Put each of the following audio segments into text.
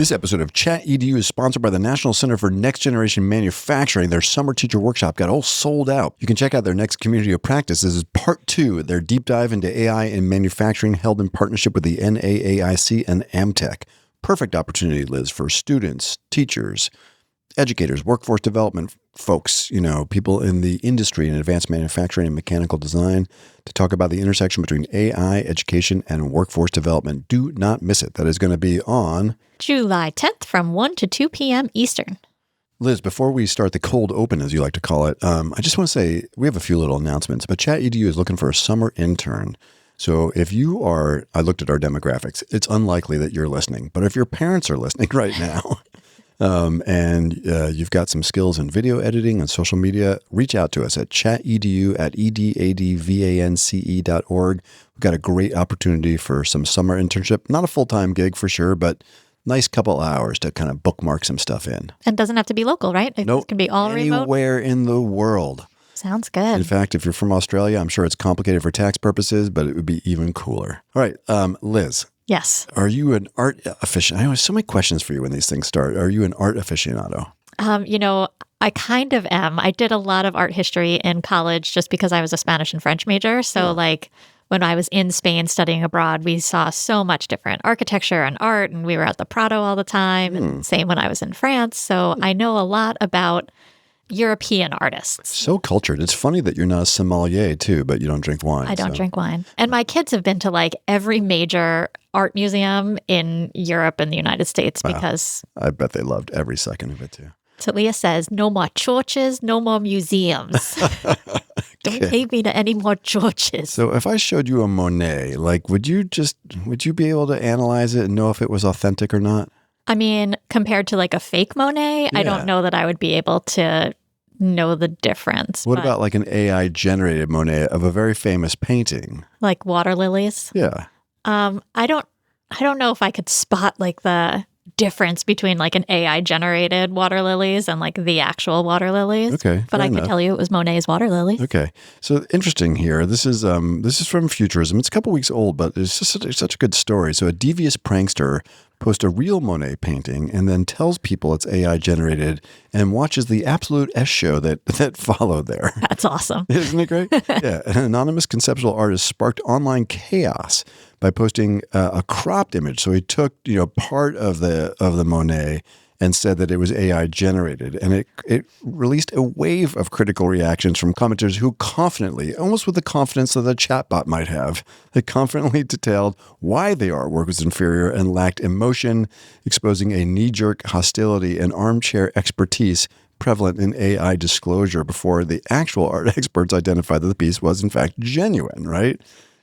This episode of ChatEDU is sponsored by the National Center for Next Generation Manufacturing. Their summer teacher workshop got all sold out. You can check out their next community of practice. This is part 2, their deep dive into AI in manufacturing held in partnership with the NAAIC and Amtech. Perfect opportunity, Liz, for students, teachers, educators, workforce development folks, people in the industry in advanced manufacturing and mechanical design to talk about the intersection between AI, education, and workforce development. Do not miss it. That is going to be on July 10th from 1 to 2 p.m. Eastern. Liz, before we start the cold open, as you like to call it, I just want to say we have a few little announcements, but ChatEDU is looking for a summer intern. So if you are, I looked at our demographics, it's unlikely that you're listening, but if your parents are listening right now, and you've got some skills in video editing and social media, reach out to us at chatedU@edadvance.org. We've got a great opportunity for some summer internship. Not a full-time gig for sure, but nice couple hours to kind of bookmark some stuff in. And doesn't have to be local, right? Nope. It can be all remote. Anywhere in the world. Sounds good. In fact, if you're from Australia, I'm sure it's complicated for tax purposes, but it would be even cooler. All right, Liz. Yes. Are you an art aficionado? I have so many questions for you when these things start. Are you an art aficionado? I kind of am. I did a lot of art history in college just because I was a Spanish and French major. So when I was in Spain studying abroad, we saw so much different architecture and art, and we were at the Prado all the time. And same when I was in France. So I know a lot about European artists. So cultured. It's funny that you're not a sommelier too, but you don't drink wine. I don't drink wine. And my kids have been to every major art museum in Europe and the United States because... I bet they loved every second of it too. Talia says, no more churches, no more museums. Don't take me to any more churches. So if I showed you a Monet, would you be able to analyze it and know if it was authentic or not? I mean, compared to a fake Monet, I don't know that I would be able to know the difference. What about an AI generated Monet of a very famous painting? Like water lilies? Yeah. I don't know if I could spot the difference between an AI generated water lilies and the actual water lilies. Okay. But I could tell you it was Monet's water lilies. Okay. So interesting here. This is from Futurism. It's a couple weeks old, but it's just such a good story. So a devious prankster posts a real Monet painting and then tells people it's AI generated and watches the absolute S show that followed there. That's awesome. Isn't it great? Yeah. An anonymous conceptual artist sparked online chaos by posting a cropped image. So he took, part of the Monet and said that it was AI generated. And it released a wave of critical reactions from commenters who confidently, almost with the confidence that a chatbot might have, they confidently detailed why the artwork was inferior and lacked emotion, exposing a knee-jerk hostility and armchair expertise prevalent in AI disclosure before the actual art experts identified that the piece was in fact genuine, right?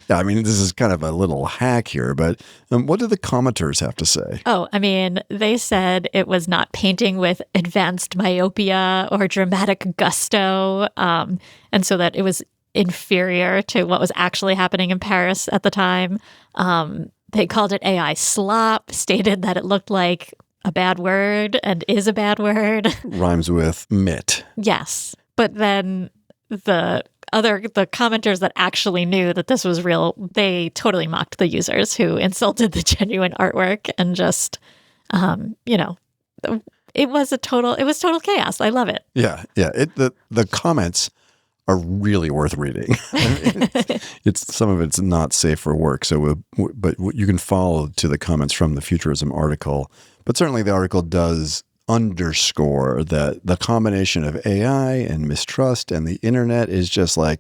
Yeah, I mean, this is kind of a little hack here, but what do the commenters have to say? Oh, I mean, they said it was not painting with advanced myopia or dramatic gusto, and so that it was inferior to what was actually happening in Paris at the time. They called it AI slop, stated that it looked like a bad word and is a bad word. Rhymes with mitt. Yes, but then the commenters that actually knew that this was real, they totally mocked the users who insulted the genuine artwork and just, it was total chaos. I love it. Yeah. The comments are really worth reading. It's some of it's not safe for work. But you can follow to the comments from the Futurism article. But certainly the article does underscore that the combination of AI and mistrust and the internet is just a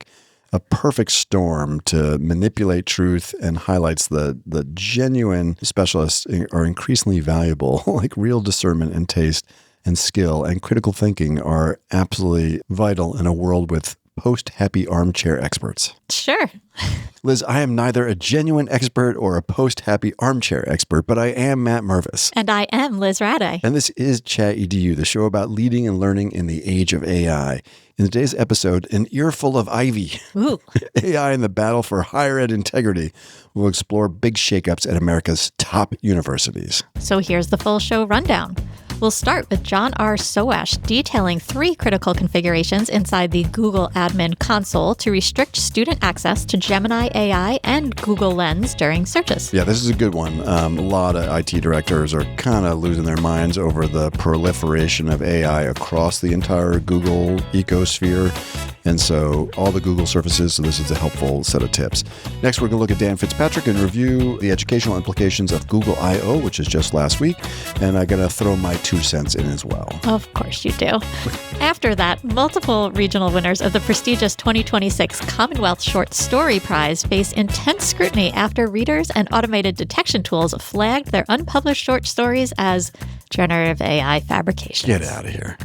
perfect storm to manipulate truth and highlights the genuine specialists are increasingly valuable, real discernment and taste and skill and critical thinking are absolutely vital in a world with post-happy armchair experts. Sure. Liz, I am neither a genuine expert or a post-happy armchair expert, but I am Matt Mervis. And I am Liz Rade. And this is ChatEDU, the show about leading and learning in the age of AI. In today's episode, an earful of ivy. Ooh. AI in the battle for higher ed integrity. We'll explore big shakeups at America's top universities. So here's the full show rundown. We'll start with John R. Soash detailing 3 critical configurations inside the Google admin console to restrict student access to Gemini AI and Google Lens during searches. Yeah, this is a good one. A lot of IT directors are kind of losing their minds over the proliferation of AI across the entire Google ecosphere. And so all the Google surfaces, so this is a helpful set of tips. Next, we're going to look at Dan Fitzpatrick and review the educational implications of Google I.O., which is just last week. And I'm going to throw my 2 cents in as well. Of course you do. After that, multiple regional winners of the prestigious 2026 Commonwealth Short Story Prize face intense scrutiny after readers and automated detection tools flagged their unpublished short stories as generative AI fabrications. Get out of here.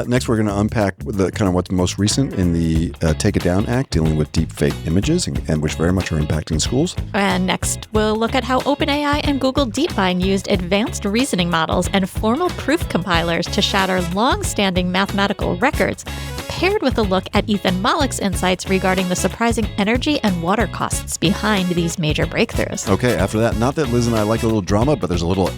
Next, we're going to unpack the kind of what's most recent in the Take It Down Act, dealing with deepfake images, and which very much are impacting schools. And next, we'll look at how OpenAI and Google DeepMind used advanced reasoning models and formal proof compilers to shatter long-standing mathematical records, paired with a look at Ethan Mollick's insights regarding the surprising energy and water costs behind these major breakthroughs. Okay, after that, not that Liz and I like a little drama, but there's a little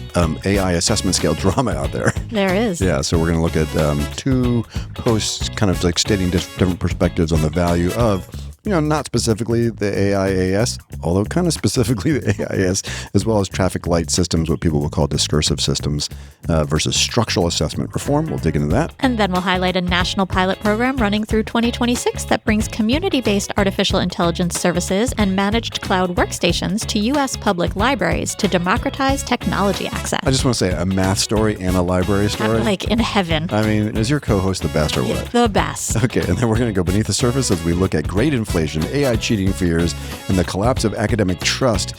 AI assessment scale drama out there. There is. Yeah, so we're going to look at 2 posts kind of like stating different perspectives on the value of, not specifically the AIAS, although kind of specifically the AIS, as well as traffic light systems, what people will call discursive systems, versus structural assessment reform. We'll dig into that. And then we'll highlight a national pilot program running through 2026 that brings community-based artificial intelligence services and managed cloud workstations to U.S. public libraries to democratize technology access. I just want to say a math story and a library story. I'm like in heaven. I mean, is your co-host the best or what? The best. Okay, and then we're going to go beneath the surface as we look at great inflation, AI cheating fears, and the collapse of academic trust,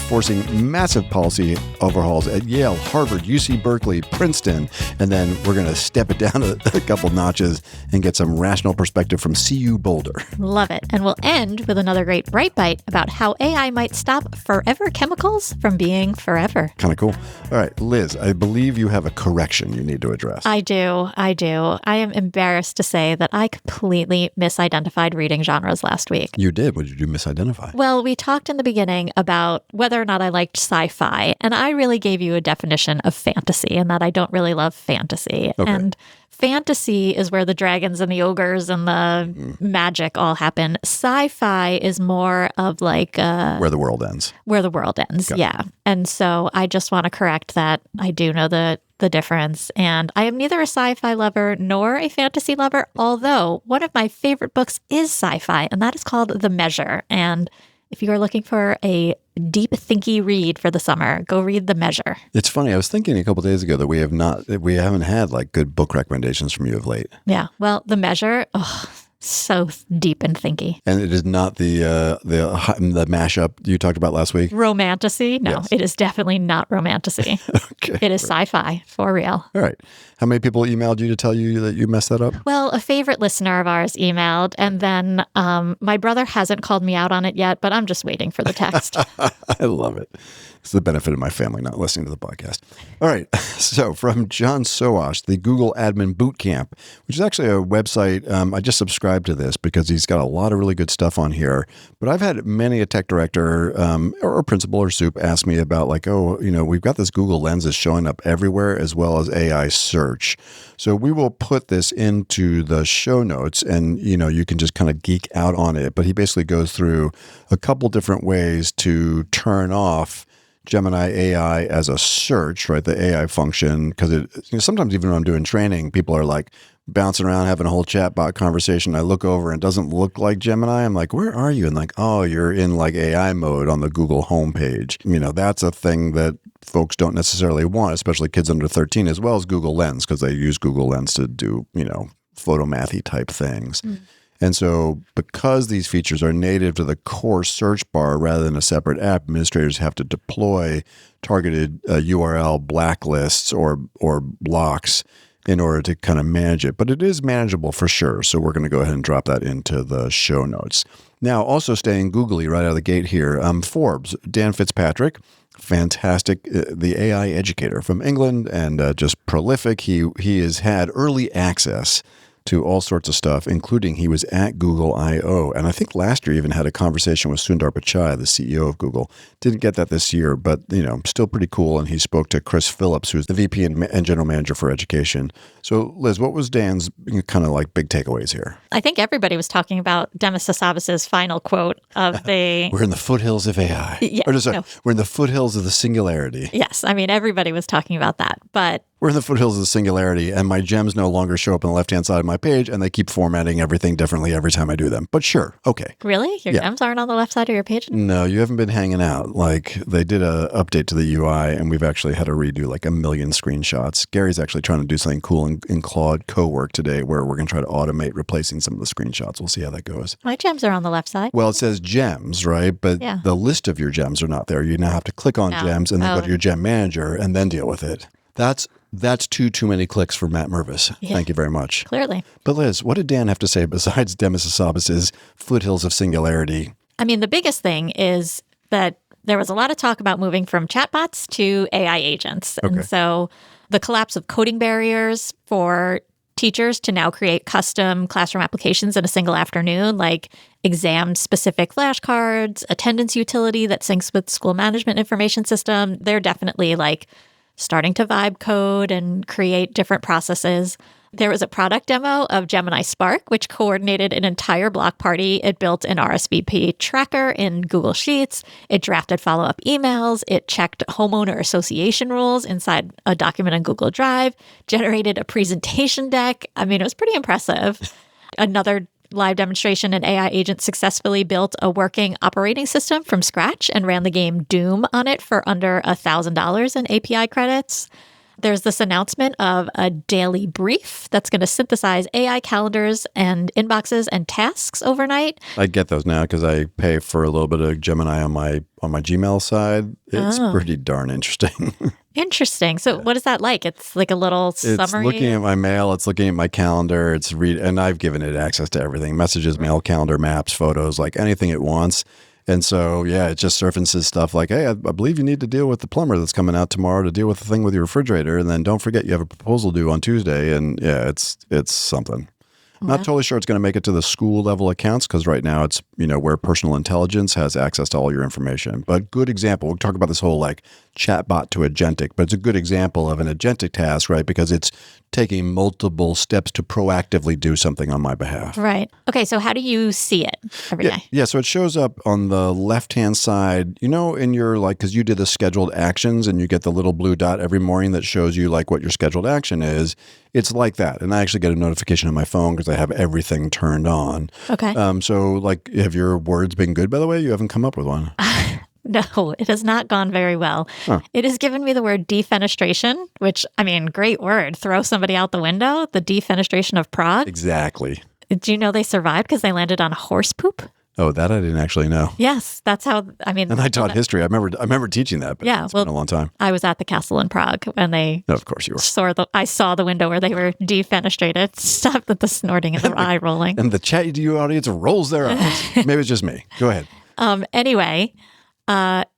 forcing massive policy overhauls at Yale, Harvard, UC Berkeley, Princeton, and then we're going to step it down a couple notches and get some rational perspective from CU Boulder. Love it. And we'll end with another great bright bite about how AI might stop forever chemicals from being forever. Kind of cool. All right, Liz, I believe you have a correction you need to address. I do. I am embarrassed to say that I completely misidentified reading genres last week. You did. What did you misidentify? Well, we talked in the beginning about whether or not I liked sci-fi, and I really gave you a definition of fantasy and that I don't really love fantasy. Okay. And fantasy is where the dragons and the ogres and the magic all happen. Sci-fi is more of like where the world ends. Where the world ends, yeah. And so I just want to correct that. I do know the difference. And I am neither a sci-fi lover nor a fantasy lover, although one of my favorite books is sci-fi, and that is called The Measure. And if you are looking for a deep, thinky read for the summer, go read The Measure. It's funny. I was thinking a couple of days ago that we haven't had like good book recommendations from you of late. Yeah. Well, The Measure, so deep and thinky. And it is not the mashup you talked about last week? Romantasy? No, Yes. It is definitely not romantasy. Okay. It is sci-fi, for real. All right. How many people emailed you to tell you that you messed that up? Well, a favorite listener of ours emailed, and then my brother hasn't called me out on it yet, but I'm just waiting for the text. I love it. It's the benefit of my family not listening to the podcast. All right. So from John Soash, the Google Admin Bootcamp, which is actually a website. I just subscribed to this because he's got a lot of really good stuff on here. But I've had many a tech director or principal or soup ask me about like, we've got this Google Lenses showing up everywhere as well as AI search. So we will put this into the show notes and, you can just kind of geek out on it. But he basically goes through a couple different ways to turn off Gemini AI as a search, right? The AI function, because sometimes even when I'm doing training, people are like bouncing around having a whole chatbot conversation. I look over and it doesn't look like Gemini. I'm like, where are you? And like, oh, you're in like AI mode on the Google homepage. That's a thing that folks don't necessarily want, especially kids under 13, as well as Google Lens, because they use Google Lens to do, photomathy type things. And so because these features are native to the core search bar rather than a separate app, administrators have to deploy targeted URL blacklists or blocks in order to kind of manage it. But it is manageable for sure. So we're going to go ahead and drop that into the show notes. Now, also staying googly right out of the gate here, Forbes, Dan Fitzpatrick, fantastic, the AI educator from England and just prolific. He has had early access to all sorts of stuff, including he was at Google I/O. And I think last year even had a conversation with Sundar Pichai, the CEO of Google. Didn't get that this year, but, still pretty cool. And he spoke to Chris Phillips, who's the VP and General Manager for Education. So, Liz, what was Dan's kind of like big takeaways here? I think everybody was talking about Demis Hassabis's final quote of the... We're in the foothills of AI. We're in the foothills of the singularity. Yes. I mean, everybody was talking about that, but... We're in the foothills of the singularity, and my gems no longer show up on the left-hand side of my page, and they keep formatting everything differently every time I do them. But sure, okay. Really? Your gems aren't on the left side of your page? No, you haven't been hanging out. Like, they did a update to the UI, and we've actually had to redo like 1 million screenshots. Gary's actually trying to do something cool in Claude Co-work today, where we're going to try to automate replacing some of the screenshots. We'll see how that goes. My gems are on the left side. Well, it says gems, right? But the list of your gems are not there. You now have to click on gems and then go to your gem manager and then deal with it. That's too many clicks for Matt Mervis. Yeah. Thank you very much. Clearly. But Liz, what did Dan have to say besides Demis Hassabis's foothills of singularity? I mean, the biggest thing is that there was a lot of talk about moving from chatbots to AI agents. Okay. And so the collapse of coding barriers for teachers to now create custom classroom applications in a single afternoon, like exam-specific flashcards, attendance utility that syncs with school management information system, they're definitely like starting to vibe code and create different processes. There was a product demo of Gemini Spark, which coordinated an entire block party. It built an RSVP tracker in Google Sheets. It drafted follow-up emails. It checked homeowner association rules inside a document in Google Drive, generated a presentation deck. I mean, it was pretty impressive. Another live demonstration, an AI agent successfully built a working operating system from scratch and ran the game Doom on it for under $1,000 in API credits. There's this announcement of a daily brief that's going to synthesize AI calendars and inboxes and tasks overnight. I get those now because I pay for a little bit of Gemini on my Gmail side. It's pretty darn interesting. Interesting. So what is that like? It's like a little summary? It's looking at my mail. It's looking at my calendar. And I've given it access to everything. Messages, mail, calendar, maps, photos, like anything it wants. And so, it just surfaces stuff like, hey, I believe you need to deal with the plumber that's coming out tomorrow to deal with the thing with your refrigerator. And then don't forget you have a proposal due on Tuesday. And it's something. I'm not totally sure it's going to make it to the school level accounts because right now it's, where personal intelligence has access to all your information. But good example, we'll talk about this whole like chatbot to agentic, but it's a good example of an agentic task, right? Because it's taking multiple steps to proactively do something on my behalf. Right. Okay, so how do you see it every day? Yeah, so it shows up on the left-hand side, in your because you did the scheduled actions and you get the little blue dot every morning that shows you like what your scheduled action is. It's like that. And I actually get a notification on my phone because I have everything turned on. Okay. So like, have your words been good, by the way? You haven't come up with one. No, it has not gone very well. Huh. It has given me the word defenestration, which, I mean, great word. Throw somebody out the window. The defenestration of Prague. Exactly. Do you know they survived because they landed on horse poop? Oh, that I didn't actually know. Yes, that's how, And I taught history. I remember teaching that, but it's been a long time. I was at the castle in Prague when they... No, of course you were. I saw the window where they were defenestrated. Stop the snorting and the eye rolling. And the ChatEDU audience rolls their eyes. Maybe it's just me. Go ahead. Anyway...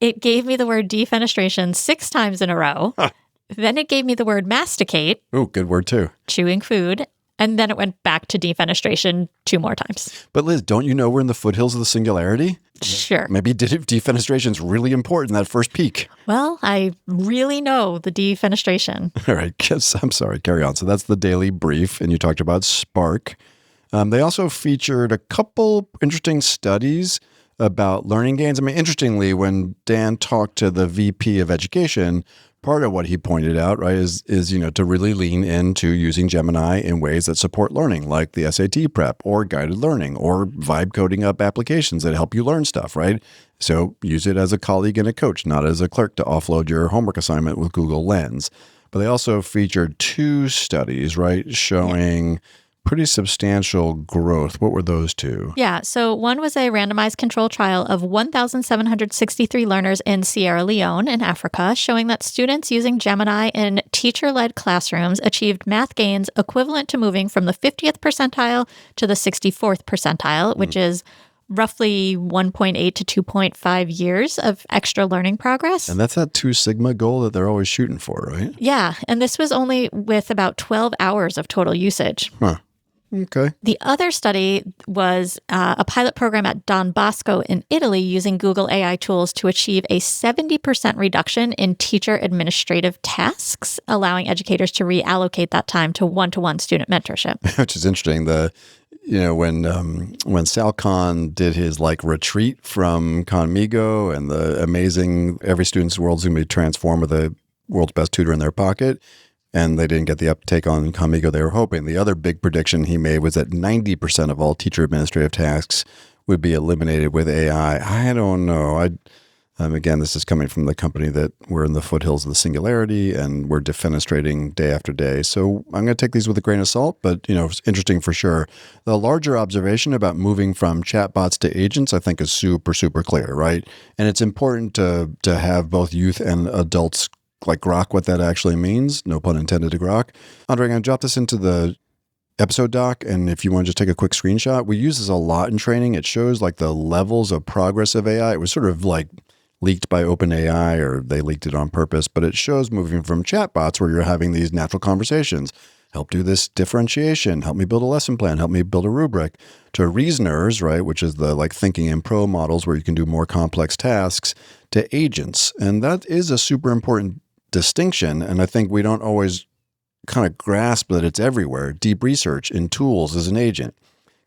it gave me the word defenestration 6 times in a row. Huh. Then it gave me the word masticate. Oh, good word too. Chewing food. And then it went back to defenestration 2 more times. But Liz, don't you know we're in the foothills of the singularity? Sure. Maybe defenestration is really important, that first peak. Well, I really know the defenestration. All right. I'm sorry. Carry on. So that's the daily brief. And you talked about Spark. They also featured a couple interesting studies about learning gains. I mean, interestingly, when Dan talked to the VP of Education, part of what he pointed out, right, is to really lean into using Gemini in ways that support learning, like the SAT prep or guided learning or vibe coding up applications that help you learn stuff, right? So use it as a colleague and a coach, not as a clerk to offload your homework assignment with Google Lens. But they also featured 2 studies, right, showing pretty substantial growth. What were those 2? Yeah. So one was a randomized control trial of 1,763 learners in Sierra Leone in Africa, showing that students using Gemini in teacher-led classrooms achieved math gains equivalent to moving from the 50th percentile to the 64th percentile, which is roughly 1.8 to 2.5 years of extra learning progress. And that's that 2 sigma goal that they're always shooting for, right? Yeah. And this was only with about 12 hours of total usage. Huh. Okay. The other study was a pilot program at Don Bosco in Italy using Google AI tools to achieve a 70% reduction in teacher administrative tasks, allowing educators to reallocate that time to one-to-one student mentorship. Which is interesting. When Sal Khan did his retreat from Conmigo and the amazing every student's world's going to be transformed with the world's best tutor in their pocket, and they didn't get the uptake on Conmigo they were hoping. The other big prediction he made was that 90% of all teacher administrative tasks would be eliminated with AI. I don't know. Again, this is coming from the company that we're in the foothills of the singularity and we're defenestrating day after day. So I'm going to take these with a grain of salt, but it's interesting for sure. The larger observation about moving from chatbots to agents, I think, is super, super clear, right? And it's important to have both youth and adults grok what that actually means. No pun intended to grok. Andre, I'm going to drop this into the episode doc, and if you want to just take a quick screenshot, we use this a lot in training. It shows the levels of progress of AI. It was sort of leaked by OpenAI, or they leaked it on purpose, but it shows moving from chatbots where you're having these natural conversations. Help do this differentiation. Help me build a lesson plan. Help me build a rubric. To reasoners, right, which is the thinking in pro models where you can do more complex tasks, to agents. And that is a super important distinction. And I think we don't always kind of grasp that it's everywhere. Deep research in tools is an agent.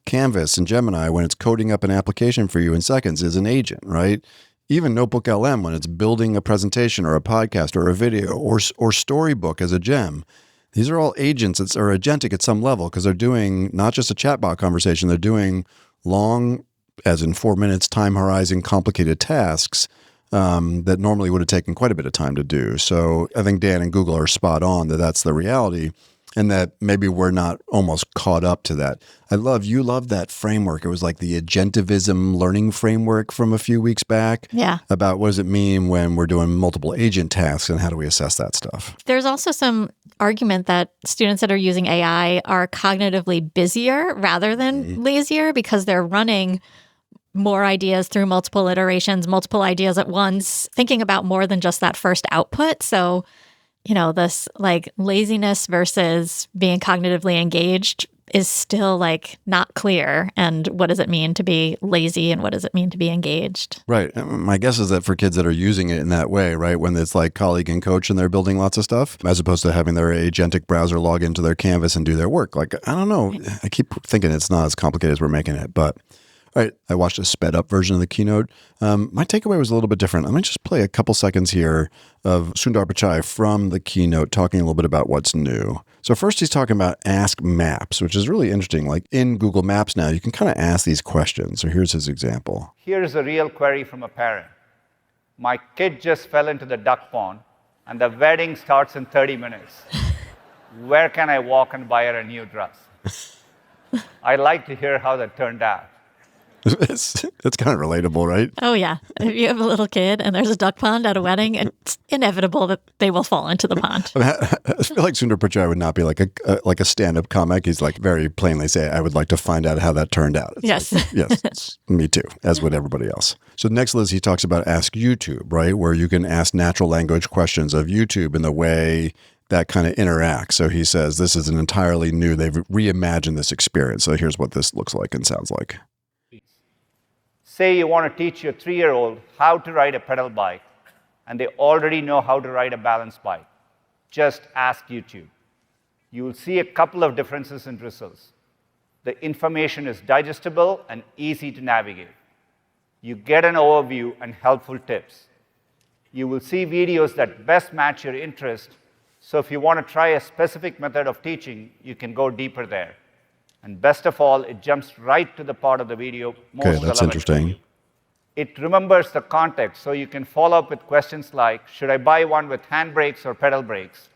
Canvas and Gemini, when it's coding up an application for you in seconds, is an agent, right? Even Notebook LM, when it's building a presentation or a podcast or a video or Storybook as a gem, these are all agents that are agentic at some level because they're doing not just a chatbot conversation, they're doing long, as in 4 minutes, time horizon, complicated tasks that normally would have taken quite a bit of time to do. So I think Dan and Google are spot on that that's the reality, and that maybe we're not almost caught up to that. You love that framework. It was like the agentivism learning framework from a few weeks back. Yeah. About what does it mean when we're doing multiple agent tasks and how do we assess that stuff? There's also some argument that students that are using AI are cognitively busier rather than lazier because they're running more ideas through multiple iterations, multiple ideas at once, thinking about more than just that first output. So this laziness versus being cognitively engaged is still not clear. And what does it mean to be lazy and what does it mean to be engaged? Right. My guess is that for kids that are using it in that way, right, when it's colleague and coach and they're building lots of stuff, as opposed to having their agentic browser log into their Canvas and do their work. I don't know. I keep thinking it's not as complicated as we're making it, but all right, I watched a sped up version of the keynote. My takeaway was a little bit different. I'm going to just play a couple seconds here of Sundar Pichai from the keynote talking a little bit about what's new. So first he's talking about Ask Maps, which is really interesting. In Google Maps now, you can kind of ask these questions. So here's his example. Here's a real query from a parent. My kid just fell into the duck pond, and the wedding starts in 30 minutes. Where can I walk and buy her a new dress? I'd like to hear how that turned out. It's kind of relatable, right? Oh, yeah. If you have a little kid and there's a duck pond at a wedding, it's inevitable that they will fall into the pond. I feel like Sundar Pichai would not be like a stand-up comic. He's very plainly say, I would like to find out how that turned out. It's yes. Yes, me too, as would everybody else. So next, Liz, he talks about Ask YouTube, right? Where you can ask natural language questions of YouTube in the way that kind of interacts. So he says this is an entirely new, they've reimagined this experience. So here's what this looks like and sounds like. Say you want to teach your 3-year-old how to ride a pedal bike, and they already know how to ride a balance bike. Just ask YouTube. You will see a couple of differences in results. The information is digestible and easy to navigate. You get an overview and helpful tips. You will see videos that best match your interest, so if you want to try a specific method of teaching, you can go deeper there. And best of all, it jumps right to the part of the video most relevant. Okay, that's interesting. It remembers the context, so you can follow up with questions like, should I buy one with hand brakes or pedal brakes?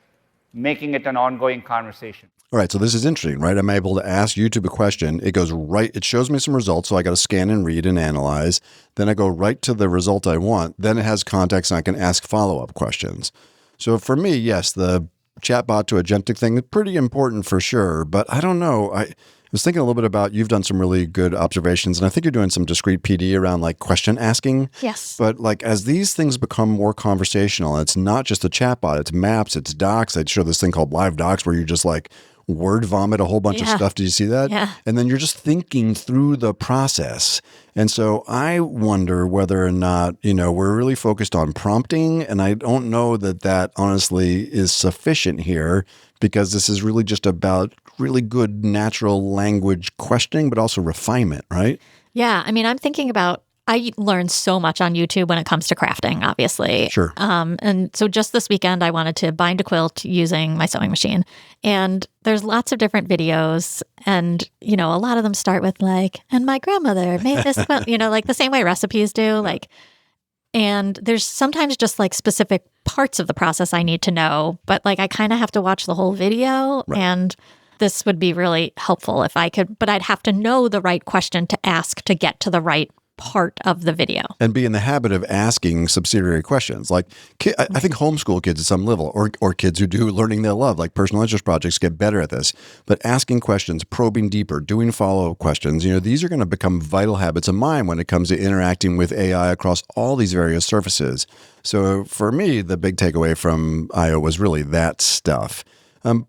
Making it an ongoing conversation. All right, so this is interesting, right? I'm able to ask YouTube a question. It goes right, it shows me some results, so I got to scan and read and analyze. Then I go right to the result I want. Then it has context, and I can ask follow-up questions. So for me, yes, the chatbot to agentic thing is pretty important for sure, but I don't know. I was thinking a little bit about, you've done some really good observations, and I think you're doing some discrete PD around question asking. Yes. But as these things become more conversational, it's not just a chatbot, it's maps, it's docs. I'd show this thing called Live Docs where you're just word vomit a whole bunch of Yeah. stuff. Did you see that? Yeah. And then you're just thinking through the process. And so I wonder whether or not, we're really focused on prompting. And I don't know that honestly is sufficient here, because this is really just about really good natural language questioning, but also refinement, right? Yeah. I mean, I'm thinking about, I learned so much on YouTube when it comes to crafting, obviously. Sure. And so just this weekend, I wanted to bind a quilt using my sewing machine. And there's lots of different videos. And, a lot of them start with and my grandmother made this quilt, like the same way recipes do. And there's sometimes just specific parts of the process I need to know. But I kind of have to watch the whole video. Right. And this would be really helpful if I could, but I'd have to know the right question to ask to get to the right part of the video. And be in the habit of asking subsidiary questions. I think homeschool kids at some level, or kids who do learning they love, like personal interest projects, get better at this. But asking questions, probing deeper, doing follow-up questions, these are going to become vital habits of mine when it comes to interacting with AI across all these various surfaces. So for me, the big takeaway from I/O was really that stuff.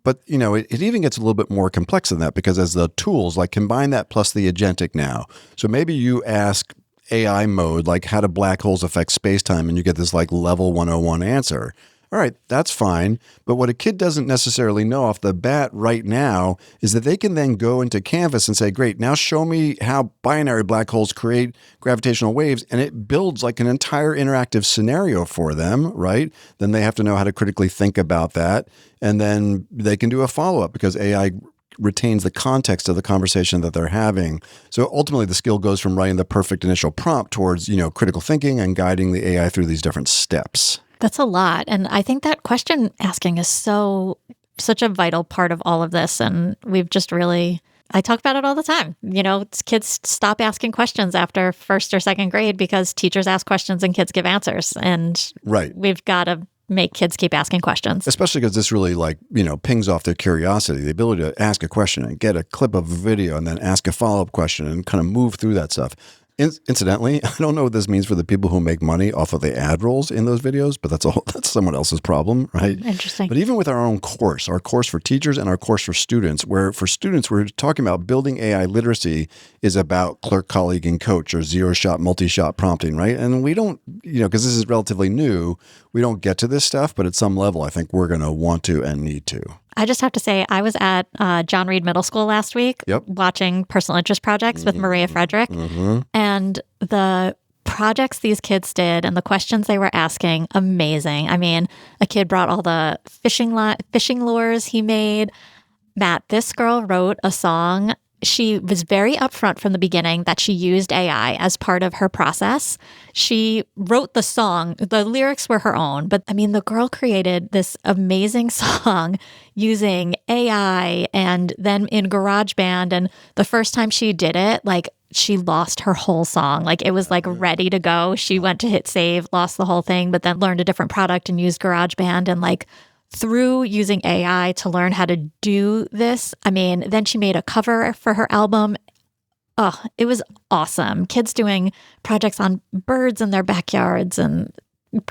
But, it even gets a little bit more complex than that, because as the tools, combine that plus the agentic now. So maybe you ask AI mode, how do black holes affect space-time? And you get this level 101 answer. All right, that's fine. But what a kid doesn't necessarily know off the bat right now is that they can then go into Canvas and say, great, now show me how binary black holes create gravitational waves. And it builds an entire interactive scenario for them, right? Then they have to know how to critically think about that. And then they can do a follow-up, because AI retains the context of the conversation that they're having. So ultimately, the skill goes from writing the perfect initial prompt towards, critical thinking and guiding the AI through these different steps. That's a lot. And I think that question asking is such a vital part of all of this. And we've just really, I talk about it all the time. Kids stop asking questions after first or second grade because teachers ask questions and kids give answers. And right. We've got to make kids keep asking questions. Especially because this really pings off their curiosity, the ability to ask a question and get a clip of a video and then ask a follow-up question and kind of move through that stuff. Incidentally, I don't know what this means for the people who make money off of the ad rolls in those videos, but that's someone else's problem, right? Interesting. But even with our own course, our course for teachers and our course for students, where for students, we're talking about building AI literacy is about clerk, colleague, and coach, or zero-shot, multi-shot prompting, right? And we don't, because this is relatively new, we don't get to this stuff, but at some level, I think we're going to want to and need to. I just have to say, I was at John Reed Middle School last week watching personal interest projects with Maria Frederick. Mm-hmm. And the projects these kids did and the questions they were asking, amazing. I mean, a kid brought all the fishing lures he made. Matt, this girl wrote a song. She was very upfront from the beginning that she used AI as part of her process. She wrote the song. The lyrics were her own. But I mean, the girl created this amazing song using AI and then in GarageBand. And the first time she did it, she lost her whole song. It was ready to go. She went to hit save, lost the whole thing, but then learned a different product and used GarageBand and through using AI to learn how to do this. I mean, then she made a cover for her album. Oh, it was awesome. Kids doing projects on birds in their backyards and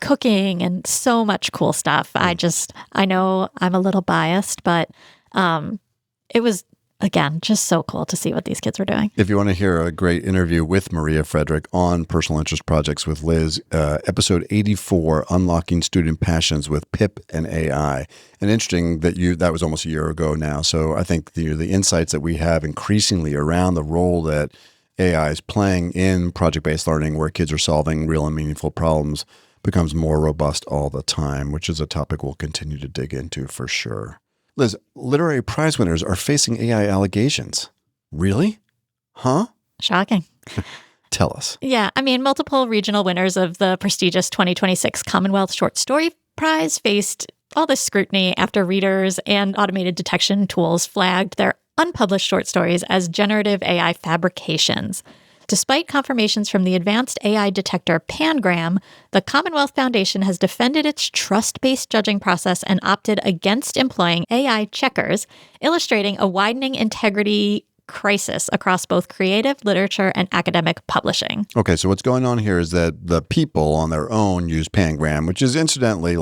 cooking and so much cool stuff. I know I'm a little biased, but it was, again, just so cool to see what these kids were doing. If you want to hear a great interview with Maria Frederick on personal interest projects with Liz, episode 84, Unlocking Student Passions with Pip and AI. And interesting that was almost a year ago now. So I think the insights that we have increasingly around the role that AI is playing in project-based learning, where kids are solving real and meaningful problems, becomes more robust all the time, which is a topic we'll continue to dig into for sure. Liz, literary prize winners are facing AI allegations. Really? Huh? Shocking. Tell us. Yeah, I mean, multiple regional winners of the prestigious 2026 Commonwealth Short Story Prize faced all this scrutiny after readers and automated detection tools flagged their unpublished short stories as generative AI fabrications. Despite confirmations from the advanced AI detector Pangram, the Commonwealth Foundation has defended its trust-based judging process and opted against employing AI checkers, illustrating a widening integrity crisis across both creative, literature, and academic publishing. Okay, so what's going on here is that the people on their own use Pangram, which is incidentally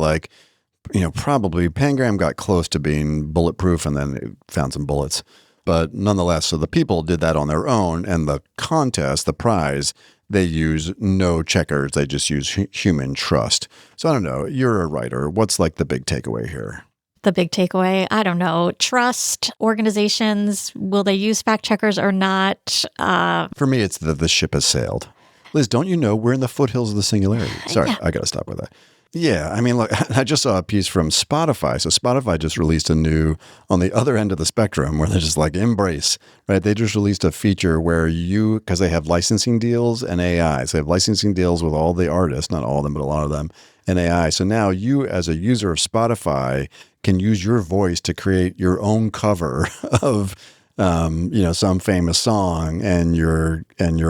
probably Pangram got close to being bulletproof and then it found some bullets. But nonetheless, so the people did that on their own, and the contest, the prize, they use no checkers. They just use human trust. So I don't know. You're a writer. What's like the big takeaway here? The big takeaway, I don't know. Trust organizations. Will they use fact checkers or not? For me, it's the ship has sailed. Liz, don't you know we're in the foothills of the singularity? Sorry, Yeah. I got to stop with that. Yeah, I mean, look, I just saw a piece from Spotify. So Spotify just released a new, on the other end of the spectrum, where they're just like, embrace, right? They just released a feature where because they have licensing deals and AI. So they have licensing deals with all the artists, not all of them, but a lot of them, and AI. So now you, as a user of Spotify, can use your voice to create your own cover of some famous song, and you're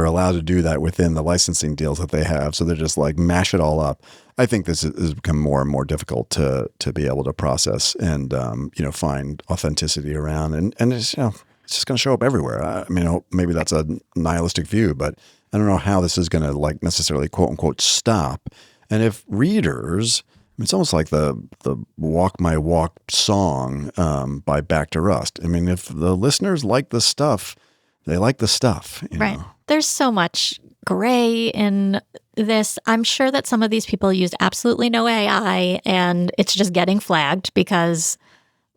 allowed to do that within the licensing deals that they have. So they're just like mash it all up. I think this has become more and more difficult to be able to process and find authenticity around, and it's it's just going to show up everywhere. I mean, maybe that's a nihilistic view, but I don't know how this is going to like necessarily quote unquote stop. And if readers, it's almost like the Walk My Walk song by Back to Rust. I mean, if the listeners like the stuff, they like the stuff. Right. There's so much gray in this. I'm sure that some of these people used absolutely no AI, and it's just getting flagged because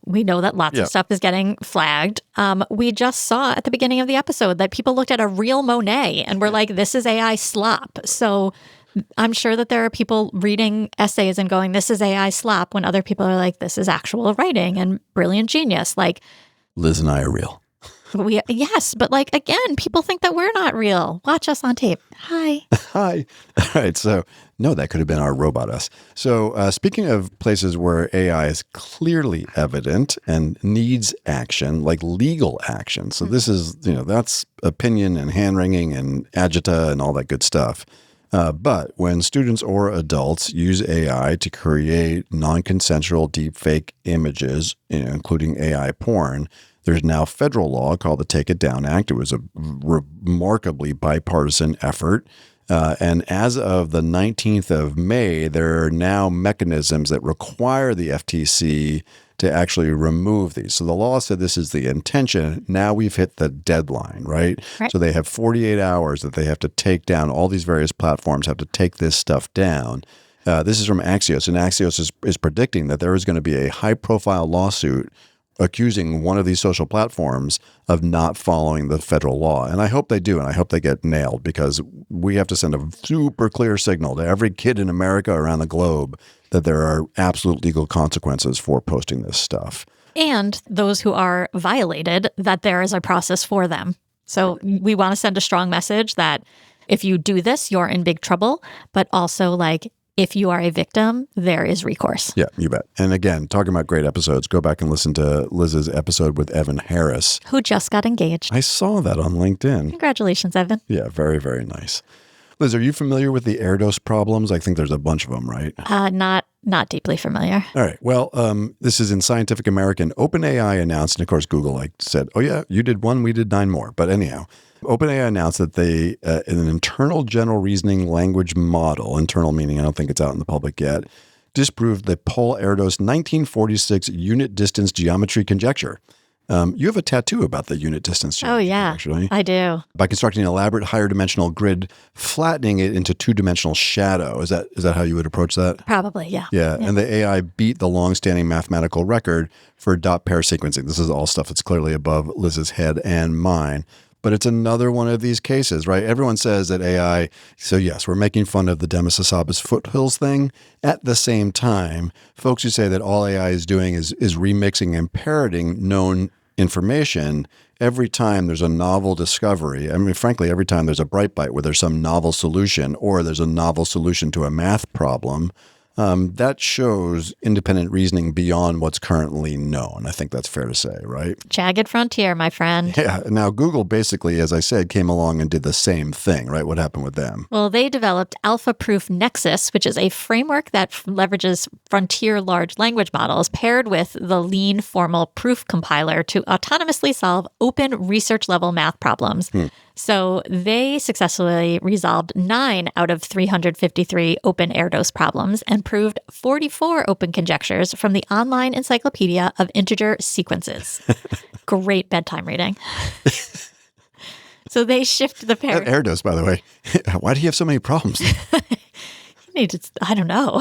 we know that lots of stuff is getting flagged. We just saw at the beginning of the episode that people looked at a real Monet and were like, this is AI slop. So I'm sure that there are people reading essays and going, this is AI slop, when other people are like, this is actual writing and brilliant genius. Like, Liz and I are real. Yes, but like, again, people think that we're not real. Watch us on tape. Hi. Hi. All right. So, no, that could have been our robot us. So, speaking of places where AI is clearly evident and needs action, like legal action. So, this is, that's opinion and hand-wringing and agita and all that good stuff. But when students or adults use AI to create non-consensual deepfake images, including AI porn, there's now federal law called the Take It Down Act. It was a remarkably bipartisan effort. And as of the 19th of May, there are now mechanisms that require the FTC to actually remove these. So the law said this is the intention. Now we've hit the deadline, right? So they have 48 hours that they have to take down. All these various platforms have to take this stuff down. This is from Axios, and Axios is predicting that there is going to be a high-profile lawsuit accusing one of these social platforms of not following the federal law. And I hope they do, and I hope they get nailed, because we have to send a super clear signal to every kid in America around the globe that there are absolute legal consequences for posting this stuff. And those who are violated, that there is a process for them. So we want to send a strong message that if you do this, you're in big trouble, but also like, if you are a victim, there is recourse. Yeah, you bet. And again, talking about great episodes, go back and listen to Liz's episode with Evan Harris, who just got engaged. I saw that on LinkedIn. Congratulations, Evan. Yeah, very, very nice. Liz, are you familiar with the air dose problems? I think there's a bunch of them, right? Not deeply familiar. All right. Well, this is in Scientific American. OpenAI announced, and of course, Google said, oh yeah, you did one, we did 9 more. But anyhow, OpenAI announced that they, in an internal general reasoning language model, internal meaning I don't think it's out in the public yet, disproved the Paul Erdos 1946 unit distance geometry conjecture. You have a tattoo about the unit distance geometry. Oh, yeah, actually. I do. By constructing an elaborate higher dimensional grid, flattening it into 2-dimensional shadow. Is that how you would approach that? Probably, yeah. Yeah, and the AI beat the longstanding mathematical record for dot pair sequencing. This is all stuff that's clearly above Liz's head and mine. But it's another one of these cases, right? Everyone says that AI, so yes, we're making fun of the Demis-Hassabis foothills thing. At the same time, folks who say that all AI is doing is remixing and parroting known information. Every time there's a novel discovery, I mean, frankly, every time there's a bright bite where there's some novel solution or there's a novel solution to a math problem, that shows independent reasoning beyond what's currently known. I think that's fair to say, right? Jagged frontier, my friend. Yeah. Now, Google basically, as I said, came along and did the same thing, right? What happened with them? Well, they developed Alpha Proof Nexus, which is a framework that leverages frontier large language models paired with the lean formal proof compiler to autonomously solve open research level math problems. So they successfully resolved 9 out of 353 open air dose problems and proved 44 open conjectures from the online encyclopedia of integer sequences. Great bedtime reading. So they shift the That paradigm. air dose, by the way. Why do you have so many problems? I don't know.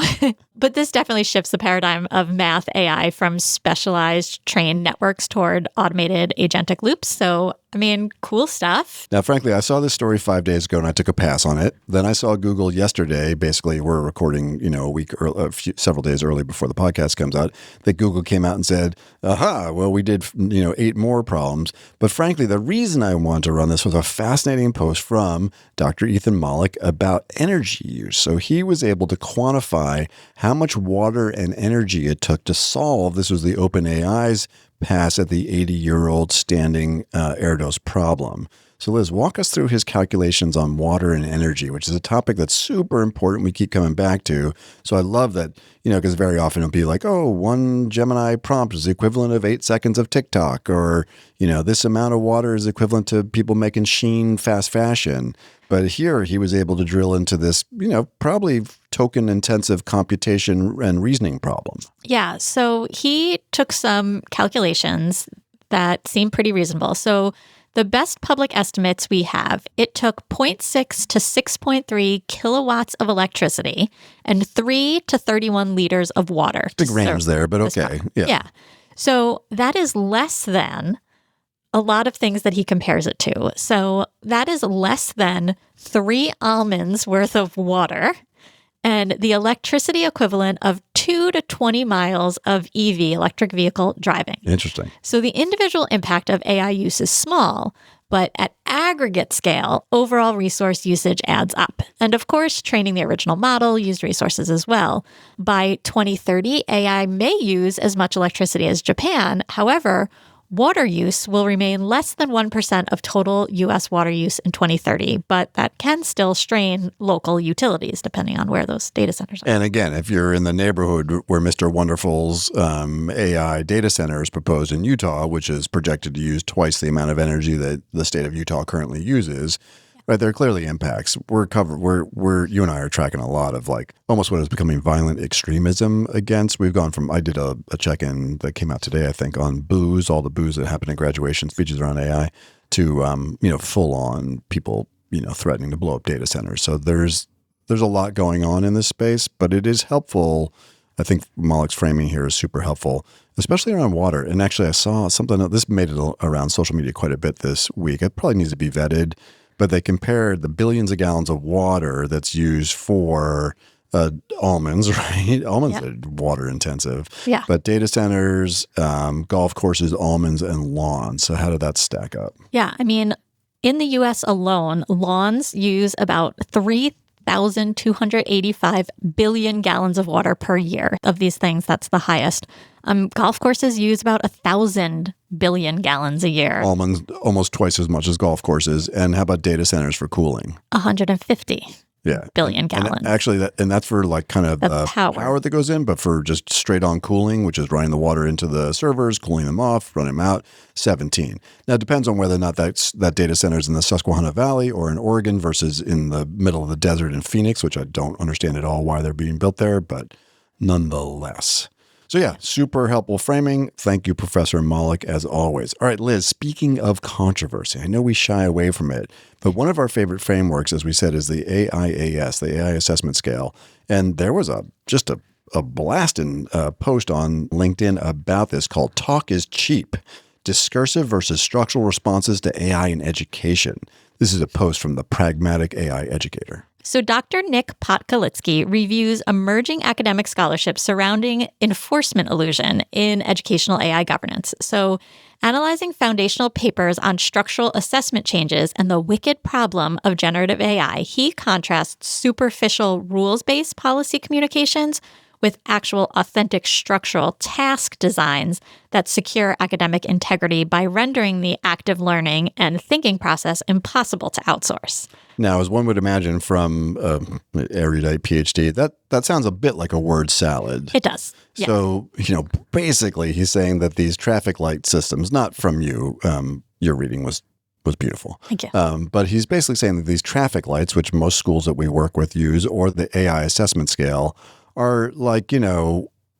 But this definitely shifts the paradigm of math AI from specialized trained networks toward automated agentic loops. So, I mean, cool stuff. Now, frankly, I saw this story 5 days ago and I took a pass on it. Then I saw Google yesterday. Basically, we're recording, a week or several days early before the podcast comes out. That Google came out and said, "Aha! Well, we did 8 more problems." But frankly, the reason I wanted to run this was a fascinating post from Dr. Ethan Mollick about energy use. So he was able to quantify how much water and energy it took to solve. This was the OpenAI's pass at the 80-year-old standing air dose problem. So Liz, walk us through his calculations on water and energy, which is a topic that's super important we keep coming back to. So I love that, because very often it'll be like, oh, one Gemini prompt is the equivalent of 8 seconds of TikTok, or, this amount of water is equivalent to people making Shein fast fashion. But here he was able to drill into this, probably token-intensive computation and reasoning problem. Yeah. So he took some calculations that seem pretty reasonable. So the best public estimates we have, it took 0.6 to 6.3 kilowatts of electricity and 3 to 31 liters of water. Big range there, but okay. Yeah. So that is less than a lot of things that he compares it to. So that is less than 3 almonds worth of water and the electricity equivalent of 2 to 20 miles of EV, electric vehicle driving. Interesting. So the individual impact of AI use is small, but at aggregate scale, overall resource usage adds up. And of course, training the original model used resources as well. By 2030, AI may use as much electricity as Japan. However, water use will remain less than 1% of total U.S. water use in 2030, but that can still strain local utilities depending on where those data centers are. And again, if you're in the neighborhood where Mr. Wonderful's AI data center is proposed in Utah, which is projected to use twice the amount of energy that the state of Utah currently uses, right, there are clearly impacts. You and I are tracking a lot of almost what is becoming violent extremism against. We've gone from, I did a check-in that came out today, I think, on booze, all the booze that happened in graduation speeches around AI, to, full on people, threatening to blow up data centers. So there's a lot going on in this space, but it is helpful. I think Mollick's framing here is super helpful, especially around water. And actually I saw something, this made it around social media quite a bit this week. It probably needs to be vetted. But they compared the billions of gallons of water that's used for almonds, right? Almonds are water intensive. Yeah. But data centers, golf courses, almonds, and lawns. So how did that stack up? Yeah. I mean, in the U.S. alone, lawns use about 3,285 billion gallons of water per year. Of these things, that's the highest. Golf courses use about 1,000 billion gallons a year. Almonds, almost twice as much as golf courses. And how about data centers for cooling? 150 billion gallons. And actually, that's for kind of the power that goes in, but for just straight on cooling, which is running the water into the servers, cooling them off, running them out, 17. Now, it depends on whether or not that data center is in the Susquehanna Valley or in Oregon versus in the middle of the desert in Phoenix, which I don't understand at all why they're being built there, but nonetheless. So yeah, super helpful framing. Thank you, Professor Mollick, as always. All right, Liz, speaking of controversy, I know we shy away from it, but one of our favorite frameworks, as we said, is the AIAS, the AI Assessment Scale. And there was just a blasting post on LinkedIn about this called Talk is Cheap, Discursive versus Structural Responses to AI in Education. This is a post from the Pragmatic AI Educator. So Dr. Nick Potkalitsky reviews emerging academic scholarship surrounding enforcement illusion in educational AI governance. So analyzing foundational papers on structural assessment changes and the wicked problem of generative AI, he contrasts superficial rules-based policy communications with actual authentic structural task designs that secure academic integrity by rendering the active learning and thinking process impossible to outsource. Now, as one would imagine from erudite PhD, that sounds a bit like a word salad. It does. Yeah. So, basically he's saying that these traffic light systems, not from you, your reading was was beautiful. Thank you. But he's basically saying that these traffic lights, which most schools that we work with use, or the AI assessment scale, are like,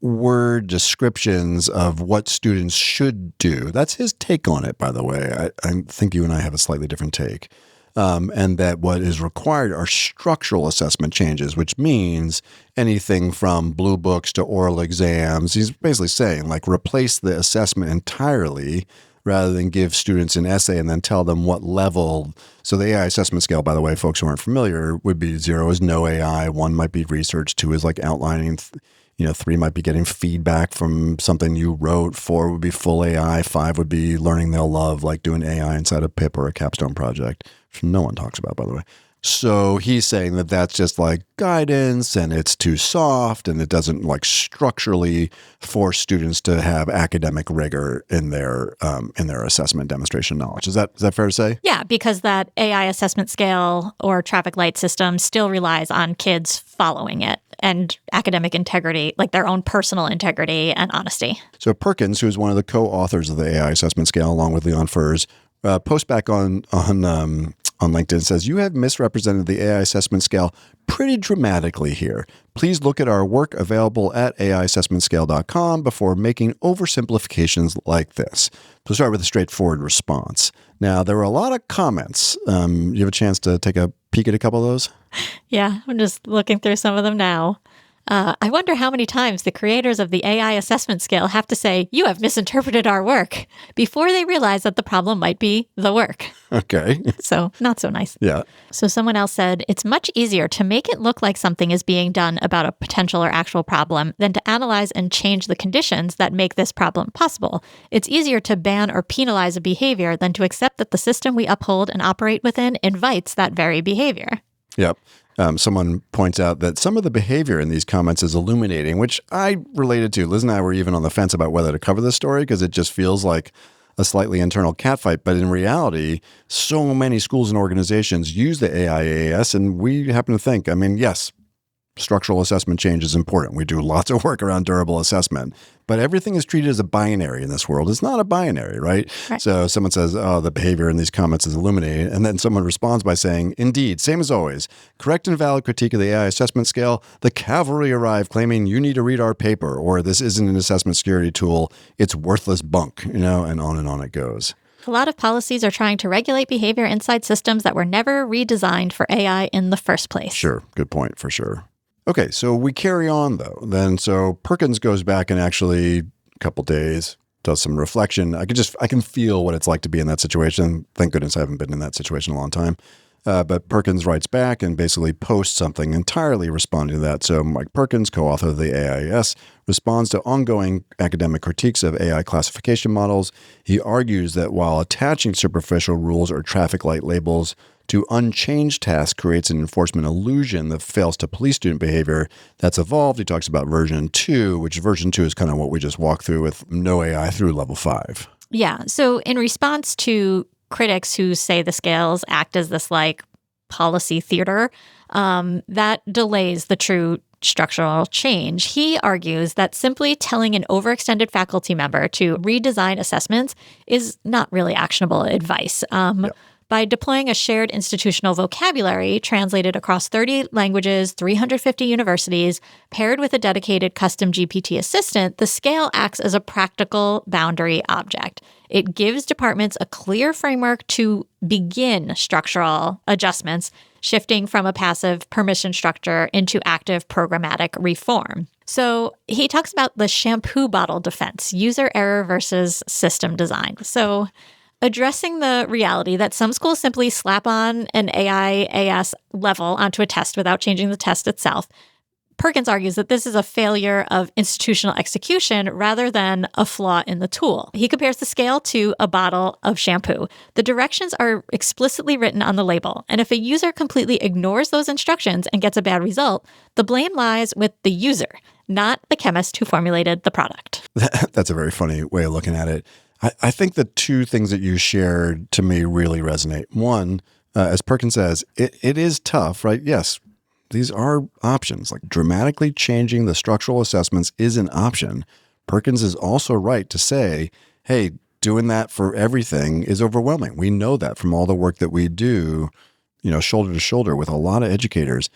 word descriptions of what students should do. That's his take on it, by the way. I think you and I have a slightly different take. And that what is required are structural assessment changes, which means anything from blue books to oral exams. He's basically saying, like, replace the assessment entirely rather than give students an essay and then tell them what level. So the AI assessment scale, by the way, folks who aren't familiar, would be 0 is no AI, 1 might be research, 2 is like outlining, 3 might be getting feedback from something you wrote, 4 would be full AI, 5 would be learning they'll love, like doing AI inside a PIP or a capstone project, which no one talks about, by the way. So he's saying that that's just like guidance and it's too soft and it doesn't like structurally force students to have academic rigor in their assessment demonstration knowledge. Is that fair to say? Yeah, because that AI assessment scale or traffic light system still relies on kids following it and academic integrity, like their own personal integrity and honesty. So Perkins, who's one of the co-authors of the AI assessment scale, along with Leon Furs, post back on LinkedIn, says, you have misrepresented the AI assessment scale pretty dramatically here. Please look at our work available at aiassessmentscale.com before making oversimplifications like this. So start with a straightforward response. Now, there were a lot of comments. You have a chance to take a peek at a couple of those? Yeah, I'm just looking through some of them now. I wonder how many times the creators of the AI assessment scale have to say, you have misinterpreted our work, before they realize that the problem might be the work. Okay. So not so nice. Yeah. So someone else said, it's much easier to make it look like something is being done about a potential or actual problem than to analyze and change the conditions that make this problem possible. It's easier to ban or penalize a behavior than to accept that the system we uphold and operate within invites that very behavior. Yep. Someone points out that some of the behavior in these comments is illuminating, which I related to. Liz and I were even on the fence about whether to cover this story because it just feels like a slightly internal catfight. But in reality, so many schools and organizations use the AIAS, and we happen to think, yes, structural assessment change is important. We do lots of work around durable assessment, but everything is treated as a binary in this world. It's not a binary, right? So someone says, oh, the behavior in these comments is illuminating. And then someone responds by saying, indeed, same as always, correct and valid critique of the AI assessment scale. The cavalry arrive claiming you need to read our paper, or this isn't an assessment security tool. It's worthless bunk, and on it goes. A lot of policies are trying to regulate behavior inside systems that were never redesigned for AI in the first place. Sure. Good point, for sure. Okay, so we carry on, though. Then, so Perkins goes back and actually, a couple days, does some reflection. I can feel what it's like to be in that situation. Thank goodness I haven't been in that situation in a long time. But Perkins writes back and basically posts something entirely responding to that. So Mike Perkins, co-author of the AIS, responds to ongoing academic critiques of AI classification models. He argues that while attaching superficial rules or traffic light labels to unchanged tasks creates an enforcement illusion that fails to police student behavior that's evolved. He talks about version 2, which version 2 is kind of what we just walked through with no AI through level 5. Yeah. So in response to critics who say the scales act as this like policy theater, that delays the true structural change. He argues that simply telling an overextended faculty member to redesign assessments is not really actionable advice. By deploying a shared institutional vocabulary translated across 30 languages, 350 universities, paired with a dedicated custom GPT assistant, the scale acts as a practical boundary object. It gives departments a clear framework to begin structural adjustments, shifting from a passive permission structure into active programmatic reform. So he talks about the shampoo bottle defense, user error versus system design. So addressing the reality that some schools simply slap on an AIAS level onto a test without changing the test itself, Perkins argues that this is a failure of institutional execution rather than a flaw in the tool. He compares the scale to a bottle of shampoo. The directions are explicitly written on the label, and if a user completely ignores those instructions and gets a bad result, the blame lies with the user, not the chemist who formulated the product. That's a very funny way of looking at it. I think the two things that you shared to me really resonate. One, as Perkins says, it is tough, right? Yes, these are options. Like dramatically changing the structural assessments is an option. Perkins is also right to say, hey, doing that for everything is overwhelming. We know that from all the work that we do, shoulder to shoulder with a lot of educators.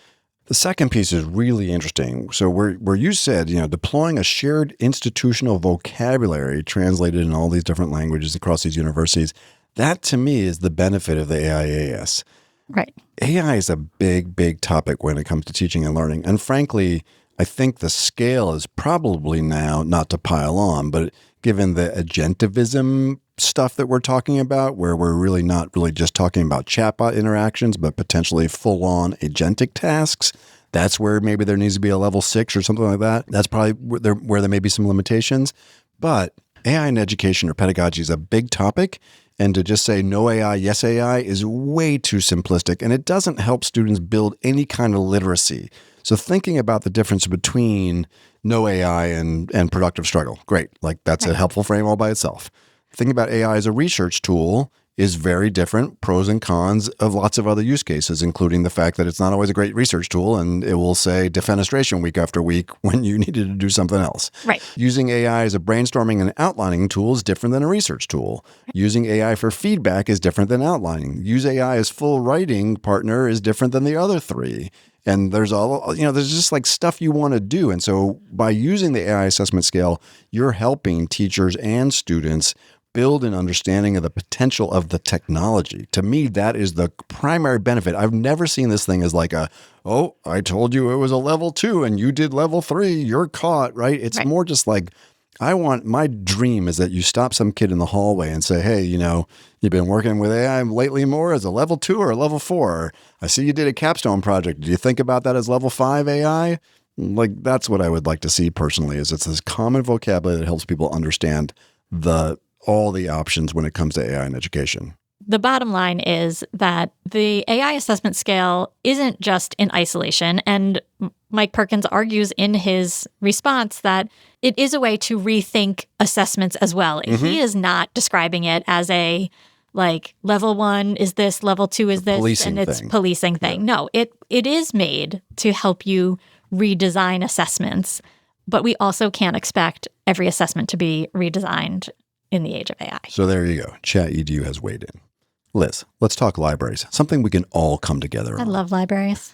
The second piece is really interesting. So where you said, deploying a shared institutional vocabulary translated in all these different languages across these universities, that to me is the benefit of the AIAS. Right. AI is a big, big topic when it comes to teaching and learning. And frankly, I think the scale is probably now, not to pile on, but given the agentivism stuff that we're talking about, where we're really not really just talking about chatbot interactions, but potentially full-on agentic tasks, that's where maybe there needs to be a level 6 or something like that. That's probably where there may be some limitations. But AI in education or pedagogy is a big topic. And to just say no AI, yes AI is way too simplistic. And it doesn't help students build any kind of literacy. So thinking about the difference between no AI and productive struggle, great. Like that's a helpful frame all by itself. Thinking about AI as a research tool is very different, pros and cons of lots of other use cases, including the fact that it's not always a great research tool and it will say defenestration week after week when you needed to do something else. Right. Using AI as a brainstorming and outlining tool is different than a research tool. Using AI for feedback is different than outlining. Use AI as full writing partner is different than the other three. And there's there's just like stuff you want to do. And so by using the AI assessment scale, you're helping teachers and students build an understanding of the potential of the technology. To me, that is the primary benefit. I've never seen this thing as like I told you it was a level 2 and you did level 3, you're caught, right? It's more just like, my dream is that you stop some kid in the hallway and say, hey, you've been working with AI lately more as a level 2 or a level 4. I see you did a capstone project. Do you think about that as level 5 AI? Like, that's what I would like to see personally, is it's this common vocabulary that helps people understand all the options when it comes to AI in education. The bottom line is that the AI assessment scale isn't just in isolation. And Mike Perkins argues in his response that it is a way to rethink assessments as well. Mm-hmm. He is not describing it as a level 1 is this, level 2 is this, policing thing. Yeah. No, it is made to help you redesign assessments. But we also can't expect every assessment to be redesigned in the age of AI. So there you go. ChatEDU has weighed in. Liz, let's talk libraries, something we can all come together on. I love libraries.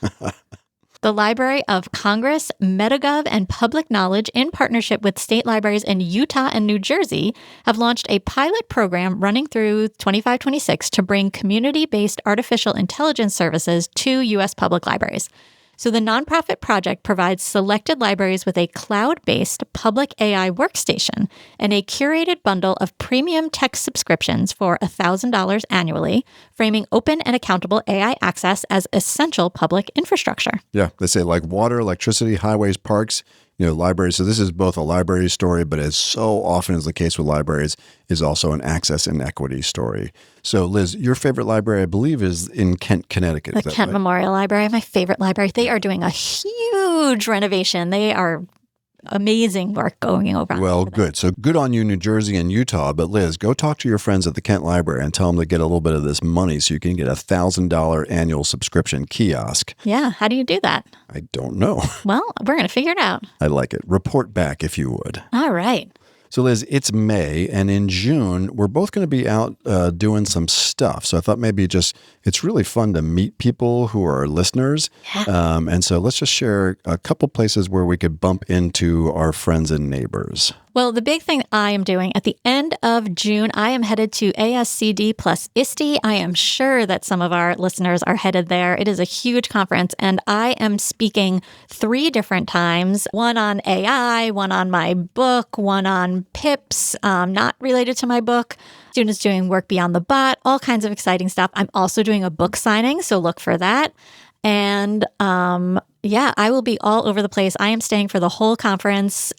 The Library of Congress, MetaGov, and Public Knowledge, in partnership with state libraries in Utah and New Jersey, have launched a pilot program running through 25-26 to bring community-based artificial intelligence services to U.S. public libraries. So the nonprofit project provides selected libraries with a cloud-based public AI workstation and a curated bundle of premium text subscriptions for $1,000 annually, framing open and accountable AI access as essential public infrastructure. Yeah, they say like water, electricity, highways, parks, libraries. So this is both a library story, but as so often is the case with libraries, is also an access and equity story. So Liz, your favorite library, I believe, is in Kent, Connecticut. The Kent Memorial Library, my favorite library. They are doing a huge renovation. They are amazing work going over. Well, good. So good on you, New Jersey and Utah. But Liz, go talk to your friends at the Kent Library and tell them to get a little bit of this money so you can get a $1,000 annual subscription kiosk. Yeah. How do you do that? I don't know. Well, we're going to figure it out. I like it. Report back if you would. All right. So Liz, it's May, and in June, we're both going to be out doing some stuff. So I thought maybe it's really fun to meet people who are listeners. Yeah. And so let's just share a couple places where we could bump into our friends and neighbors. Well, the big thing I am doing at the end of June, I am headed to ASCD plus ISTE. I am sure that some of our listeners are headed there. It is a huge conference, and I am speaking 3 different times, one on AI, one on my book, one on PIPs, not related to my book, students doing work beyond the bot, all kinds of exciting stuff. I'm also doing a book signing, so look for that. And I will be all over the place. I am staying for the whole conference.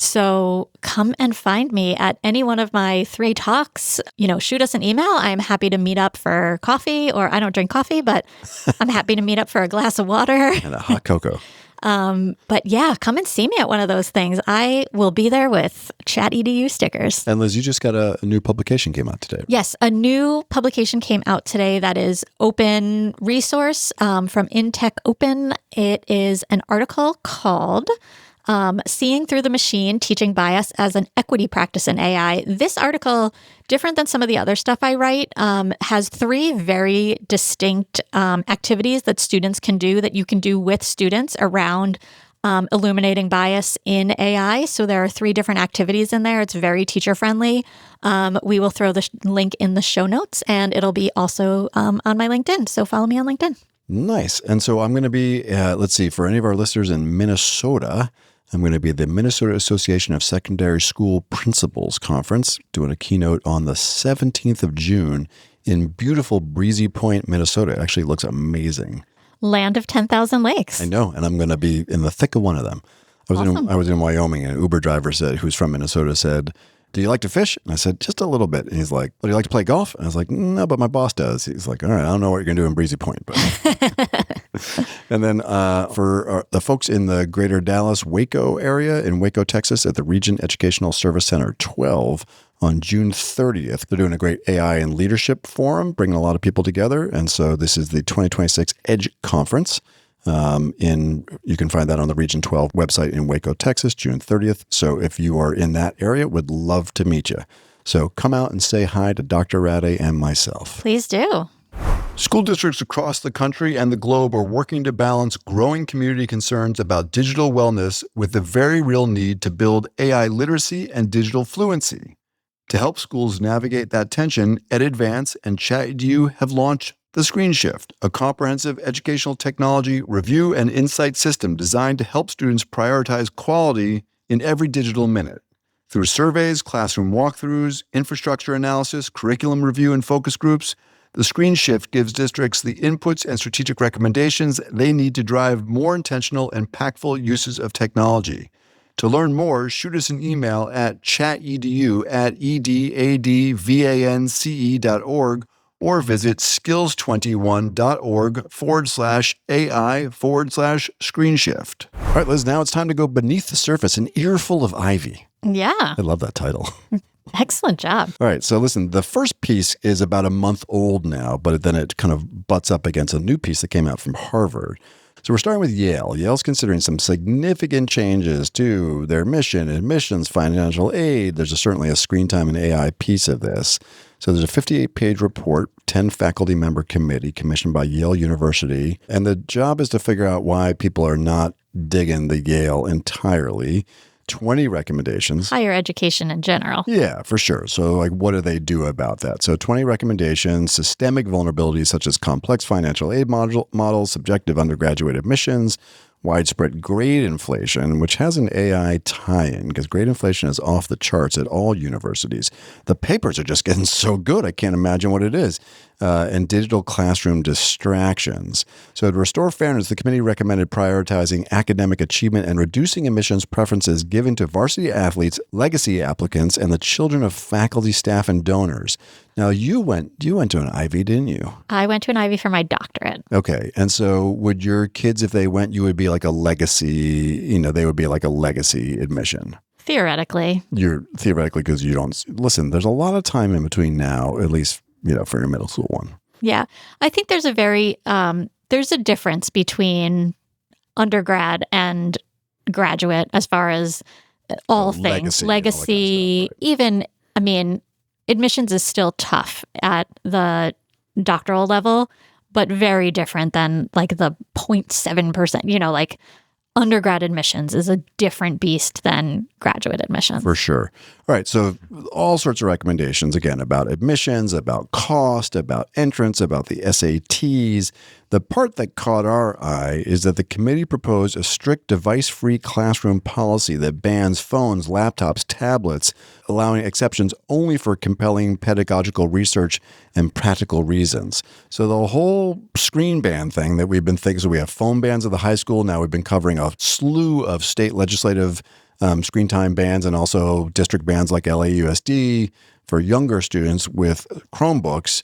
So come and find me at any one of my 3 talks. Shoot us an email. I'm happy to meet up for coffee, or I don't drink coffee, but I'm happy to meet up for a glass of water. And a hot cocoa. But yeah, come and see me at one of those things. I will be there with ChatEDU stickers. And Liz, you just got a new publication came out today. Yes, a new publication came out today that is open resource from InTech Open. It is an article called Seeing Through the Machine, Teaching Bias as an Equity Practice in AI. This article, different than some of the other stuff I write, has 3 very distinct activities that students can do, that you can do with students around illuminating bias in AI. So there are 3 different activities in there. It's very teacher-friendly. We will throw the link in the show notes, and it'll be also on my LinkedIn. So follow me on LinkedIn. Nice. And so I'm going to be, let's see, for any of our listeners in Minnesota, I'm going to be at the Minnesota Association of Secondary School Principals Conference, doing a keynote on the 17th of June in beautiful Breezy Point, Minnesota. It actually looks amazing. Land of 10,000 lakes. I know, and I'm going to be in the thick of one of them. I was in Wyoming, and an Uber driver who's from Minnesota said, "Do you like to fish?" And I said, "Just a little bit." And he's like, "Well, do you like to play golf?" And I was like, "No, but my boss does." He's like, "All right, I don't know what you're going to do in Breezy Point." But and then for the folks in the greater Dallas, Waco area, in Waco, Texas, at the Region Educational Service Center 12 on June 30th, they're doing a great AI and leadership forum, bringing a lot of people together. And so this is the 2026 EDGE Conference. You can find that on the Region 12 website in Waco, Texas, June 30th. So if you are in that area, would love to meet you. So come out and say hi to Dr. Rade and myself. Please do. School districts across the country and the globe are working to balance growing community concerns about digital wellness with the very real need to build AI literacy and digital fluency. To help schools navigate that tension, EdAdvance and ChatEDU have launched The Screen Shift, a comprehensive educational technology review and insight system designed to help students prioritize quality in every digital minute. Through surveys, classroom walkthroughs, infrastructure analysis, curriculum review, and focus groups, The Screen Shift gives districts the inputs and strategic recommendations they need to drive more intentional and impactful uses of technology. To learn more, shoot us an email at chatedU@edadvance.org or visit skills21.org/AI/screenshift. All right, Liz, now it's time to go beneath the surface, an earful of ivy. Yeah. I love that title. Excellent job. All right, so listen, the first piece is about a month old now, but then it kind of butts up against a new piece that came out from Harvard. So we're starting with Yale. Yale's considering some significant changes to their mission, admissions, financial aid. There's certainly a screen time and AI piece of this. So there's a 58-page report, 10 faculty member committee commissioned by Yale University. And the job is to figure out why people are not digging the Yale entirely. 20 recommendations. Higher education in general. Yeah, for sure. So what do they do about that? So 20 recommendations, systemic vulnerabilities such as complex financial aid models, subjective undergraduate admissions, widespread grade inflation, which has an AI tie-in because grade inflation is off the charts at all universities. The papers are just getting so good, I can't imagine what it is. And digital classroom distractions. So to restore fairness, the committee recommended prioritizing academic achievement and reducing admissions preferences given to varsity athletes, legacy applicants, and the children of faculty, staff, and donors. Now, you went to an Ivy, didn't you? I went to an Ivy for my doctorate. Okay. And so would your kids, if they went, you would be like a legacy, they would be like a legacy admission? Theoretically. Theoretically, because you don't, listen, there's a lot of time in between now, at least, for your middle school one. Yeah. I think there's there's a difference between undergrad and graduate as far as all things. Legacy, even, admissions is still tough at the doctoral level, but very different than the 0.7%, undergrad admissions is a different beast than graduate admissions. For sure. All right. So all sorts of recommendations, again, about admissions, about cost, about entrance, about the SATs. The part that caught our eye is that the committee proposed a strict device-free classroom policy that bans phones, laptops, tablets, allowing exceptions only for compelling pedagogical research and practical reasons. So the whole screen ban thing that we've been thinking, so we have phone bans at the high school. Now we've been covering a slew of state legislative screen time bans and also district bans like LAUSD for younger students with Chromebooks.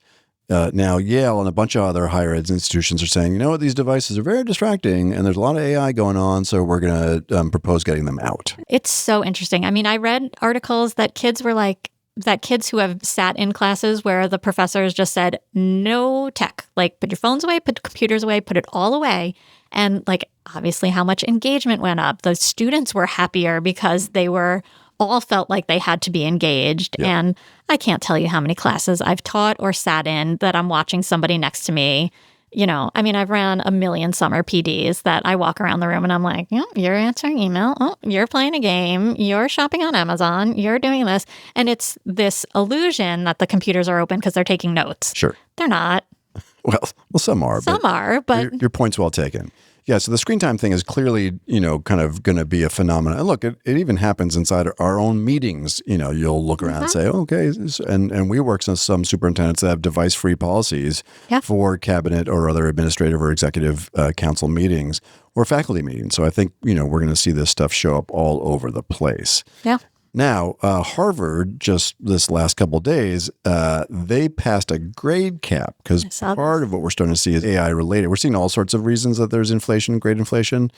Now, Yale and a bunch of other higher ed institutions are saying, these devices are very distracting and there's a lot of AI going on, so we're going to propose getting them out. It's so interesting. I read articles that kids were like, that kids who have sat in classes where the professors just said, no tech, like put your phones away, put computers away, put it all away. And like, obviously how much engagement went up. The students were happier because they were all felt like they had to be engaged. Yeah. And I can't tell you how many classes I've taught or sat in that I'm watching somebody next to me. I mean, I've ran a million summer PDs that I walk around the room and I'm like, you're answering email. Oh, you're playing a game. You're shopping on Amazon. You're doing this. And it's this illusion that the computers are open because they're taking notes. Sure. They're not. Well, some are. Some are, but your point's well taken. Yeah, so the screen time thing is clearly, kind of going to be a phenomenon. And look, it even happens inside our own meetings. You'll look around and say, okay, and we work with some superintendents that have device-free policies for cabinet or other administrative or executive council meetings or faculty meetings. So I think, we're going to see this stuff show up all over the place. Yeah. Now, Harvard, just this last couple of days, they passed a grade cap because part of what we're starting to see is AI related. We're seeing all sorts of reasons that there's inflation, grade inflation,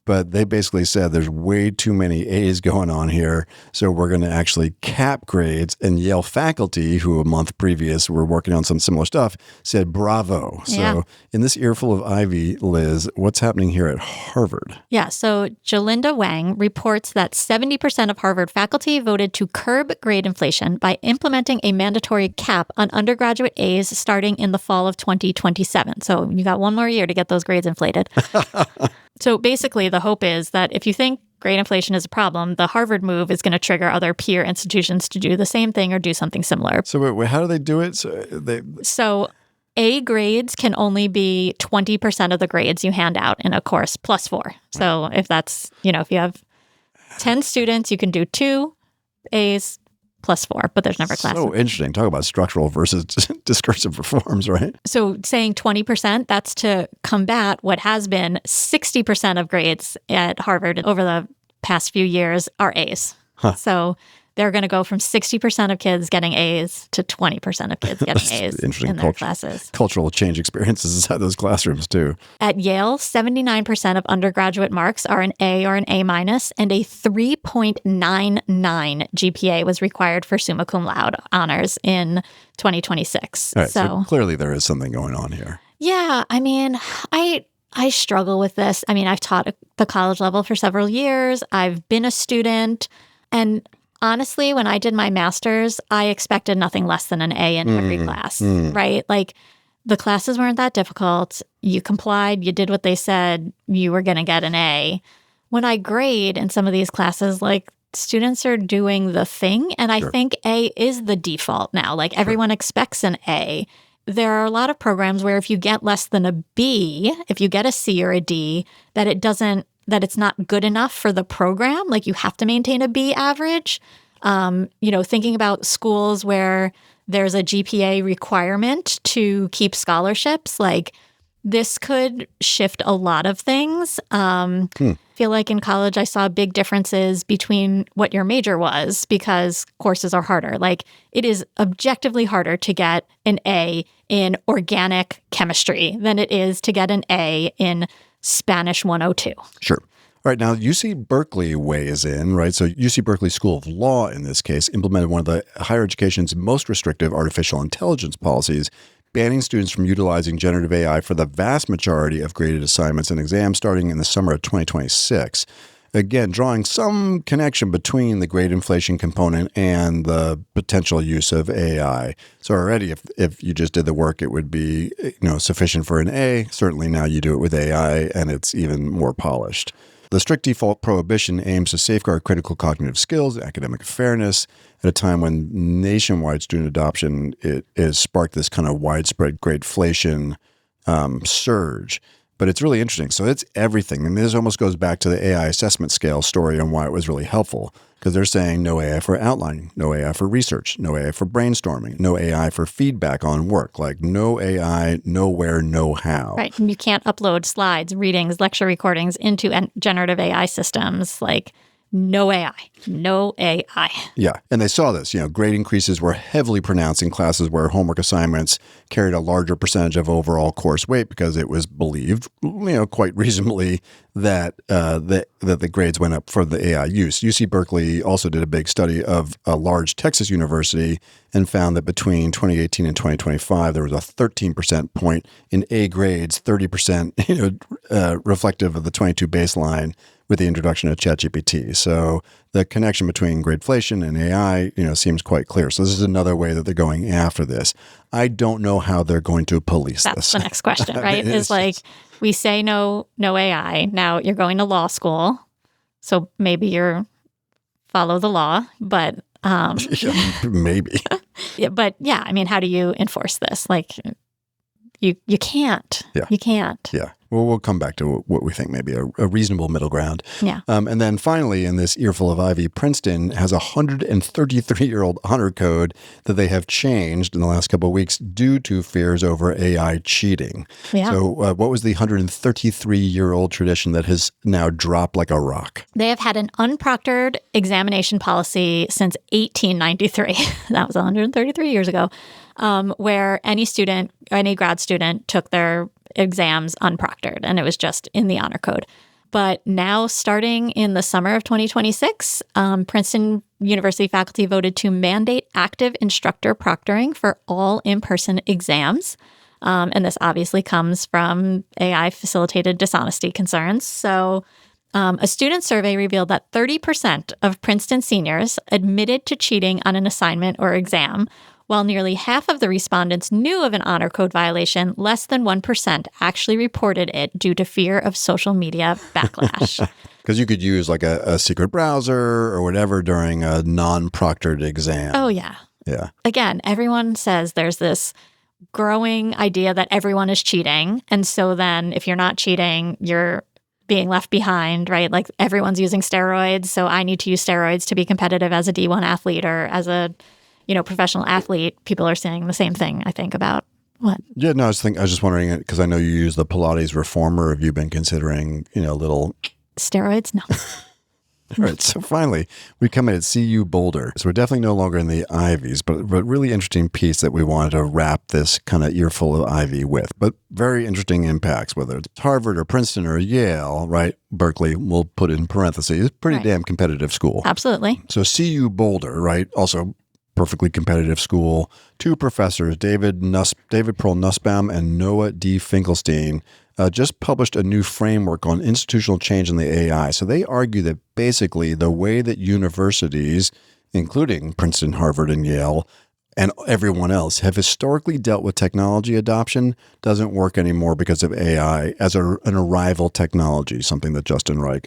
but they basically said there's way too many A's going on here. So we're going to actually cap grades. And Yale faculty, who a month previous were working on some similar stuff, said bravo. So in this earful of ivy, Liz, what's happening here at Harvard? Yeah. So Jalinda Wang reports that 70% of Harvard faculty voted to curb grade inflation by implementing a mandatory cap on undergraduate A's starting in the fall of 2027. So you got one more year to get those grades inflated. So basically, the hope is that if you think grade inflation is a problem, the Harvard move is going to trigger other peer institutions to do the same thing or do something similar. So wait, how do they do it? So A grades can only be 20% of the grades you hand out in a course plus 4. So if that's, if you have 10 students, you can do 2 A's plus 4, but there's never classes. So interesting. Talk about structural versus discursive reforms, right? So saying 20%, that's to combat what has been 60% of grades at Harvard over the past few years are A's. So they're going to go from 60% of kids getting A's to 20% of kids getting A's in their classes. Cultural change experiences inside those classrooms, too. At Yale, 79% of undergraduate marks are an A or an A minus, and a 3.99 GPA was required for summa cum laude honors in 2026. All right, so clearly there is something going on here. Yeah, I mean, I struggle with this. I mean, I've taught at the college level for several years. I've been a student, and honestly, when I did my master's, I expected nothing less than an A in every class, right? Like the classes weren't that difficult. You complied, you did what they said, you were going to get an A. When I grade in some of these classes, like students are doing the thing. And I think A is the default now. Like everyone expects an A. There are a lot of programs where if you get less than a B, if you get a C or a D, that it's not good enough for the program. Like you have to maintain a B average. Thinking about schools where there's a GPA requirement to keep scholarships, like this could shift a lot of things. I feel like in college I saw big differences between what your major was because courses are harder. Like it is objectively harder to get an A in organic chemistry than it is to get an A in Spanish 102. Sure. All right. Now, UC Berkeley weighs in, right? So UC Berkeley School of Law, in this case, implemented one of the higher education's most restrictive artificial intelligence policies, banning students from utilizing generative AI for the vast majority of graded assignments and exams starting in the summer of 2026. Again, drawing some connection between the grade inflation component and the potential use of AI. So already, if you just did the work, it would be sufficient for an A. Certainly now you do it with AI, and it's even more polished. The strict default prohibition aims to safeguard critical cognitive skills and academic fairness at a time when nationwide student adoption it has sparked this kind of widespread gradeflation surge. But it's really interesting. So it's everything. And this almost goes back to the AI assessment scale story on why it was really helpful. Because they're saying no AI for outlining, no AI for research, no AI for brainstorming, no AI for feedback on work. Like no AI, nowhere, no how. Right. And you can't upload slides, readings, lecture recordings into generative AI systems. Like no AI, no AI. Yeah. And they saw this, grade increases were heavily pronounced in classes where homework assignments carried a larger percentage of overall course weight because it was believed, quite reasonably that the grades went up for the AI use. UC Berkeley also did a big study of a large Texas university and found that between 2018 and 2025, there was a 13% point in A grades, 30%, reflective of the 22 baseline with the introduction of ChatGPT. So the connection between gradeflation and AI, seems quite clear. So this is another way that they're going after this. I don't know how they're going to police this. That's the next question, right? Is like, we say no AI. Now you're going to law school, so maybe you're follow the law, but maybe. But yeah, I mean, how do you enforce this? Like, you can't. Yeah. You can't. Yeah. Well, we'll come back to what we think may be a reasonable middle ground. Yeah. And then finally, in this earful of ivy, Princeton has a 133-year-old honor code that they have changed in the last couple of weeks due to fears over AI cheating. Yeah. So what was the 133-year-old tradition that has now dropped like a rock? They have had an unproctored examination policy since 1893. That was 133 years ago, where any grad student took their exams unproctored, and it was just in the honor code. But now, starting in the summer of 2026, Princeton University faculty voted to mandate active instructor proctoring for all in-person exams. And this obviously comes from AI-facilitated dishonesty concerns. So a student survey revealed that 30% of Princeton seniors admitted to cheating on an assignment or exam. While nearly half of the respondents knew of an honor code violation, less than 1% actually reported it due to fear of social media backlash. Because you could use like a secret browser or whatever during a non-proctored exam. Oh, yeah. Yeah. Again, everyone says there's this growing idea that everyone is cheating. And so then if you're not cheating, you're being left behind, right? Like everyone's using steroids, so I need to use steroids to be competitive as a D1 athlete or as a professional athlete. People are saying the same thing, I think, about what? Yeah, no, I was just wondering, because I know you use the Pilates reformer. Have you been considering, little steroids? No. All right, so finally, we come in at CU Boulder. So we're definitely no longer in the Ivies, but really interesting piece that we wanted to wrap this kind of earful of Ivy with. But very interesting impacts, whether it's Harvard or Princeton or Yale, right? Berkeley, we'll put in parentheses. Pretty damn competitive school. Absolutely. So CU Boulder, right? Also perfectly competitive school. Two professors, David Pearl Nussbaum and Noah D. Finkelstein, just published a new framework on institutional change in the AI. So they argue that basically the way that universities, including Princeton, Harvard, and Yale, and everyone else have historically dealt with technology adoption doesn't work anymore because of AI as an arrival technology, something that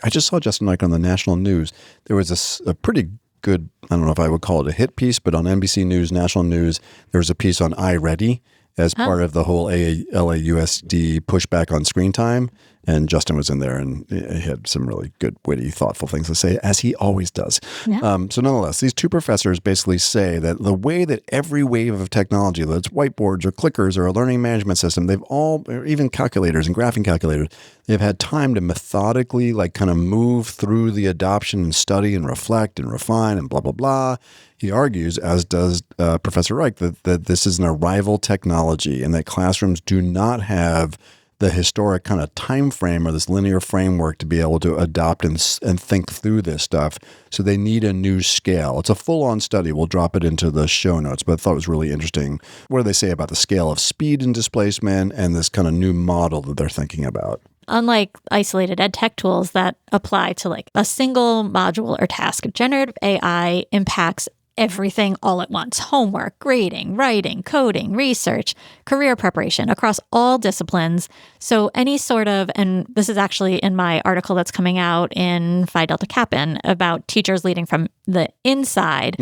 I just saw Justin Reich on the national news. There was a pretty good, I don't know if I would call it a hit piece, but on NBC News, national news, there was a piece on iReady as part of the whole LAUSD pushback on screen time. And Justin was in there, and he had some really good, witty, thoughtful things to say, as he always does. Yeah. So nonetheless, these two professors basically say that the way that every wave of technology, whether it's whiteboards or clickers or a learning management system, they've all, or even calculators and graphing calculators, they've had time to methodically kind of move through the adoption and study and reflect and refine and blah, blah, blah. He argues, as does Professor Reich, that this is an arrival technology and that classrooms do not have the historic kind of time frame or this linear framework to be able to adopt and think through this stuff. So they need a new scale. It's a full-on study. We'll drop it into the show notes, but I thought it was really interesting. What do they say about the scale of speed and displacement and this kind of new model that they're thinking about? Unlike isolated ed tech tools that apply to a single module or task, generative AI impacts everything all at once: homework, grading, writing, coding, research, career preparation across all disciplines. So any sort of, and this is actually in my article that's coming out in Phi Delta Kappan about teachers leading from the inside,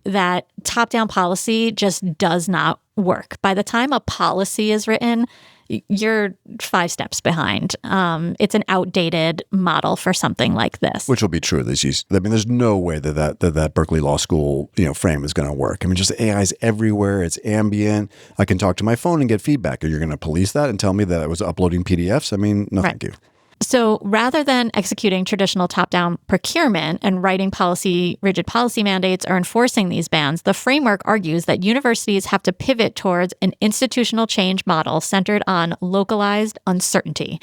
that top-down policy just does not work. By the time a policy is written, you're 5 steps behind. It's an outdated model for something like this. Which will be true. There's no way that Berkeley Law School frame is going to work. I mean, just AI's everywhere. It's ambient. I can talk to my phone and get feedback. Are you going to police that and tell me that I was uploading PDFs? I mean, no, thank you. So rather than executing traditional top-down procurement and writing rigid policy mandates or enforcing these bans, the framework argues that universities have to pivot towards an institutional change model centered on localized uncertainty.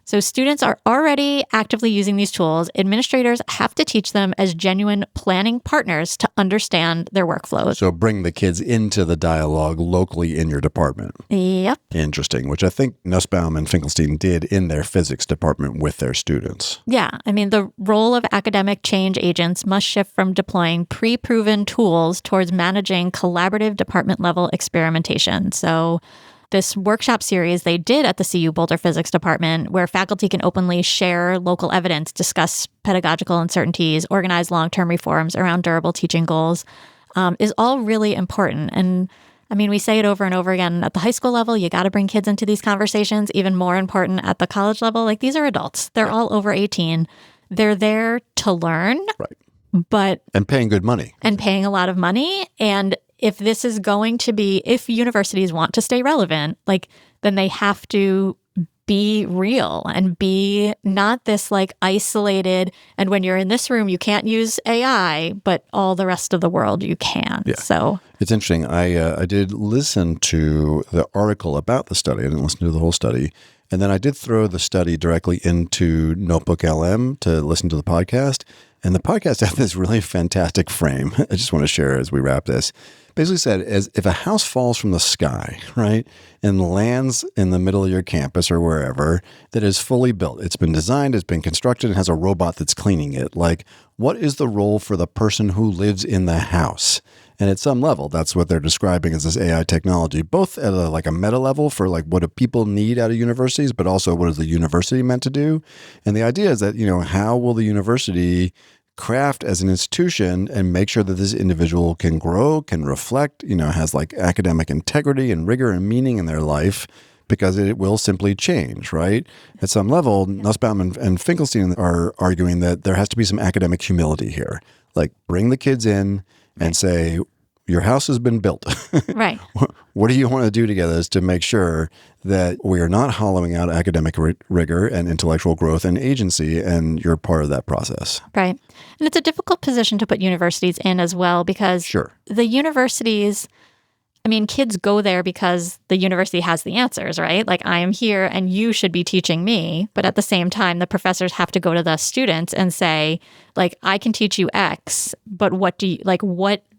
So students are already actively using these tools. Administrators have to teach them as genuine planning partners to understand their workflows. So bring the kids into the dialogue locally in your department. Yep. Interesting, which I think Nussbaum and Finkelstein did in their physics department with their students. Yeah. I mean, the role of academic change agents must shift from deploying pre-proven tools towards managing collaborative department-level experimentation. So this workshop series they did at the CU Boulder Physics Department, where faculty can openly share local evidence, discuss pedagogical uncertainties, organize long-term reforms around durable teaching goals, is all really important. And I mean, we say it over and over again at the high school level, you got to bring kids into these conversations. Even more important at the college level, like these are adults. They're all over 18. They're there to learn. Right. And paying good money. And paying a lot of money. And if this is going to be, if universities want to stay relevant, then they have to be real and be not this isolated, and when you're in this room, you can't use AI, but all the rest of the world you can. Yeah. So it's interesting. I did listen to the article about the study. I didn't listen to the whole study. And then I did throw the study directly into Notebook LM to listen to the podcast. And the podcast had this really fantastic frame. I just want to share as we wrap this. Basically said, as if a house falls from the sky, right, and lands in the middle of your campus or wherever, that is fully built. It's been designed, it's been constructed, and has a robot that's cleaning it. What is the role for the person who lives in the house? And at some level, that's what they're describing as this AI technology, both at a meta level for what do people need out of universities, but also what is the university meant to do? And the idea is that, how will the university craft as an institution and make sure that this individual can grow, can reflect, has academic integrity and rigor and meaning in their life, because it will simply change, right? At some level, Nussbaum and Finkelstein are arguing that there has to be some academic humility here. Bring the kids in and say, your house has been built. Right. What do you want to do together to make sure that we are not hollowing out academic rigor and intellectual growth and agency, and you're part of that process? Right. And it's a difficult position to put universities in as well, because the universities, kids go there because the university has the answers, right? I am here and you should be teaching me. But at the same time, the professors have to go to the students and say, I can teach you X, but what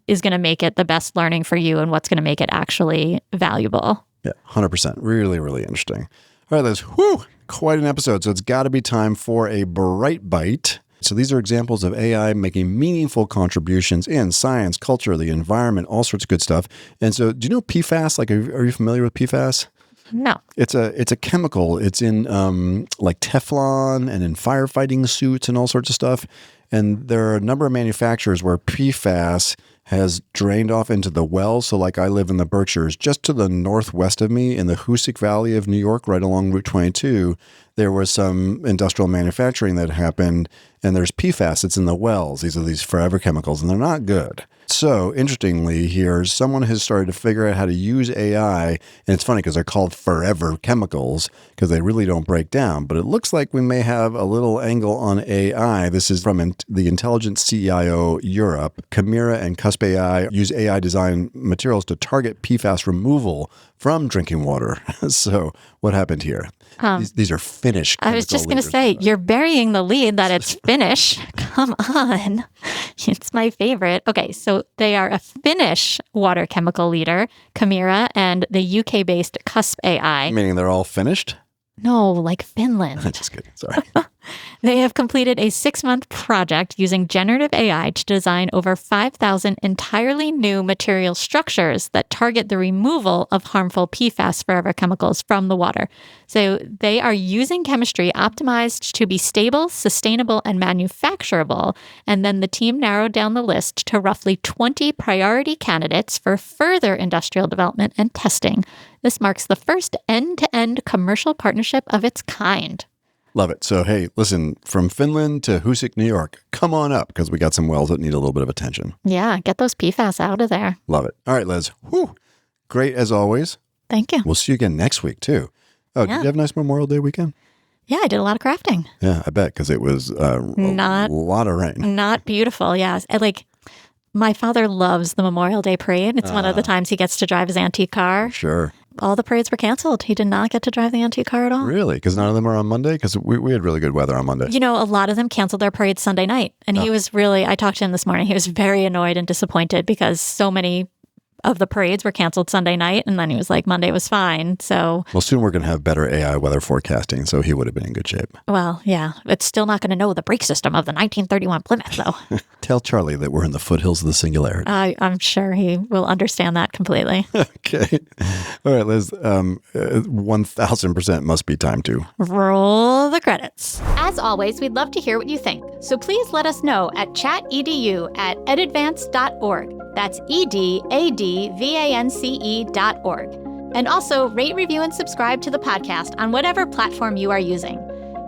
is going to make it the best learning for you, and what's going to make it actually valuable? Yeah, 100%. Really, really interesting. All right, Liz, quite an episode. So it's got to be time for a Bright Bite. So these are examples of AI making meaningful contributions in science, culture, the environment, all sorts of good stuff. And so do you know PFAS? Are you familiar with PFAS? No. It's a chemical. It's in Teflon and in firefighting suits and all sorts of stuff. And there are a number of manufacturers where PFAS has drained off into the wells. So I live in the Berkshires, just to the northwest of me in the Hoosick Valley of New York, right along Route 22, there was some industrial manufacturing that happened, and there's PFAS. It's in the wells. These are these forever chemicals, and they're not good. So interestingly here, someone has started to figure out how to use AI, and it's funny because they're called forever chemicals because they really don't break down, but it looks like we may have a little angle on AI. This is from the Intelligent CIO Europe. Chimera and Cusp AI use AI design materials to target PFAS removal from drinking water. So what happened here? These are Finnish. I was just going to say, you're burying the lead that it's Finnish. Come on. It's my favorite. Okay, so they are a Finnish water chemical leader, Chimera, and the UK-based Cusp AI. Meaning they're all finished? No, like Finland. Just kidding. Sorry. They have completed a 6-month project using generative AI to design over 5,000 entirely new material structures that target the removal of harmful PFAS forever chemicals from the water. So they are using chemistry optimized to be stable, sustainable, and manufacturable. And then the team narrowed down the list to roughly 20 priority candidates for further industrial development and testing. This marks the first end-to-end commercial partnership of its kind. Love it. So, hey, listen, from Finland to Hoosick, New York, come on up because we got some wells that need a little bit of attention. Yeah, get those PFAS out of there. Love it. All right, Liz. Great as always. Thank you. We'll see you again next week, too. Oh, Did you have a nice Memorial Day weekend? Yeah, I did a lot of crafting. Yeah, I bet, because it was a lot of rain. Not beautiful, yes. My father loves the Memorial Day parade. It's one of the times he gets to drive his antique car. Sure. All the parades were canceled. He did not get to drive the antique car at all. Really? Because none of them are on Monday? Because we had really good weather on Monday. A lot of them canceled their parades Sunday night. And he was I talked to him this morning. He was very annoyed and disappointed because so many of the parades were canceled Sunday night. And then he was like, Monday was fine. So, well, soon we're going to have better AI weather forecasting. So he would have been in good shape. Well, yeah. It's still not going to know the brake system of the 1931 Plymouth, though. Tell Charlie that we're in the foothills of the singularity. I'm sure he will understand that completely. Okay. All right, Liz. 1000% must be time to roll the credits. As always, we'd love to hear what you think. So please let us know at chatEDU@edadvance.org. That's EDADVANCE.org. And also rate, review, and subscribe to the podcast on whatever platform you are using.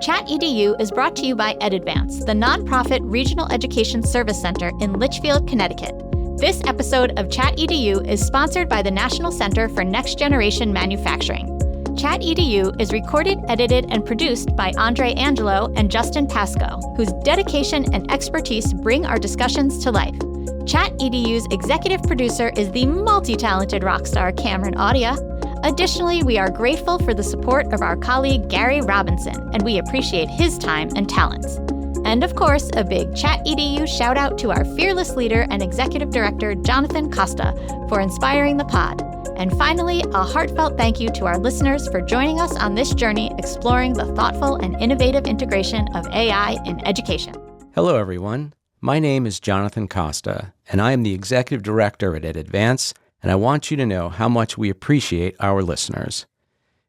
ChatEDU is brought to you by EdAdvance, the nonprofit regional education service center in Litchfield, Connecticut. This episode of ChatEDU is sponsored by the National Center for Next Generation Manufacturing. ChatEDU is recorded, edited, and produced by Andre Angelo and Justin Pasco, whose dedication and expertise bring our discussions to life. ChatEDU's executive producer is the multi-talented rock star Cameron Audia. Additionally, we are grateful for the support of our colleague Gary Robinson, and we appreciate his time and talents. And of course, a big ChatEDU shout out to our fearless leader and executive director, Jonathan Costa, for inspiring the pod. And finally, a heartfelt thank you to our listeners for joining us on this journey exploring the thoughtful and innovative integration of AI in education. Hello, everyone. My name is Jonathan Costa, and I am the executive director at EdAdvance, and I want you to know how much we appreciate our listeners.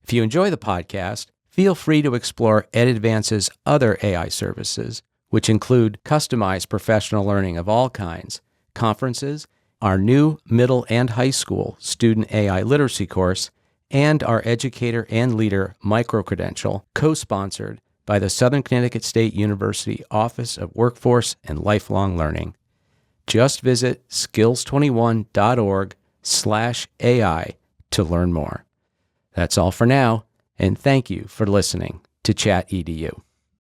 If you enjoy the podcast, feel free to explore EdAdvance's other AI services, which include customized professional learning of all kinds, conferences, our new middle and high school student AI literacy course, and our educator and leader micro-credential, co-sponsored by the Southern Connecticut State University Office of Workforce and Lifelong Learning. Just visit skills21.org/AI to learn more. That's all for now, and thank you for listening to ChatEDU.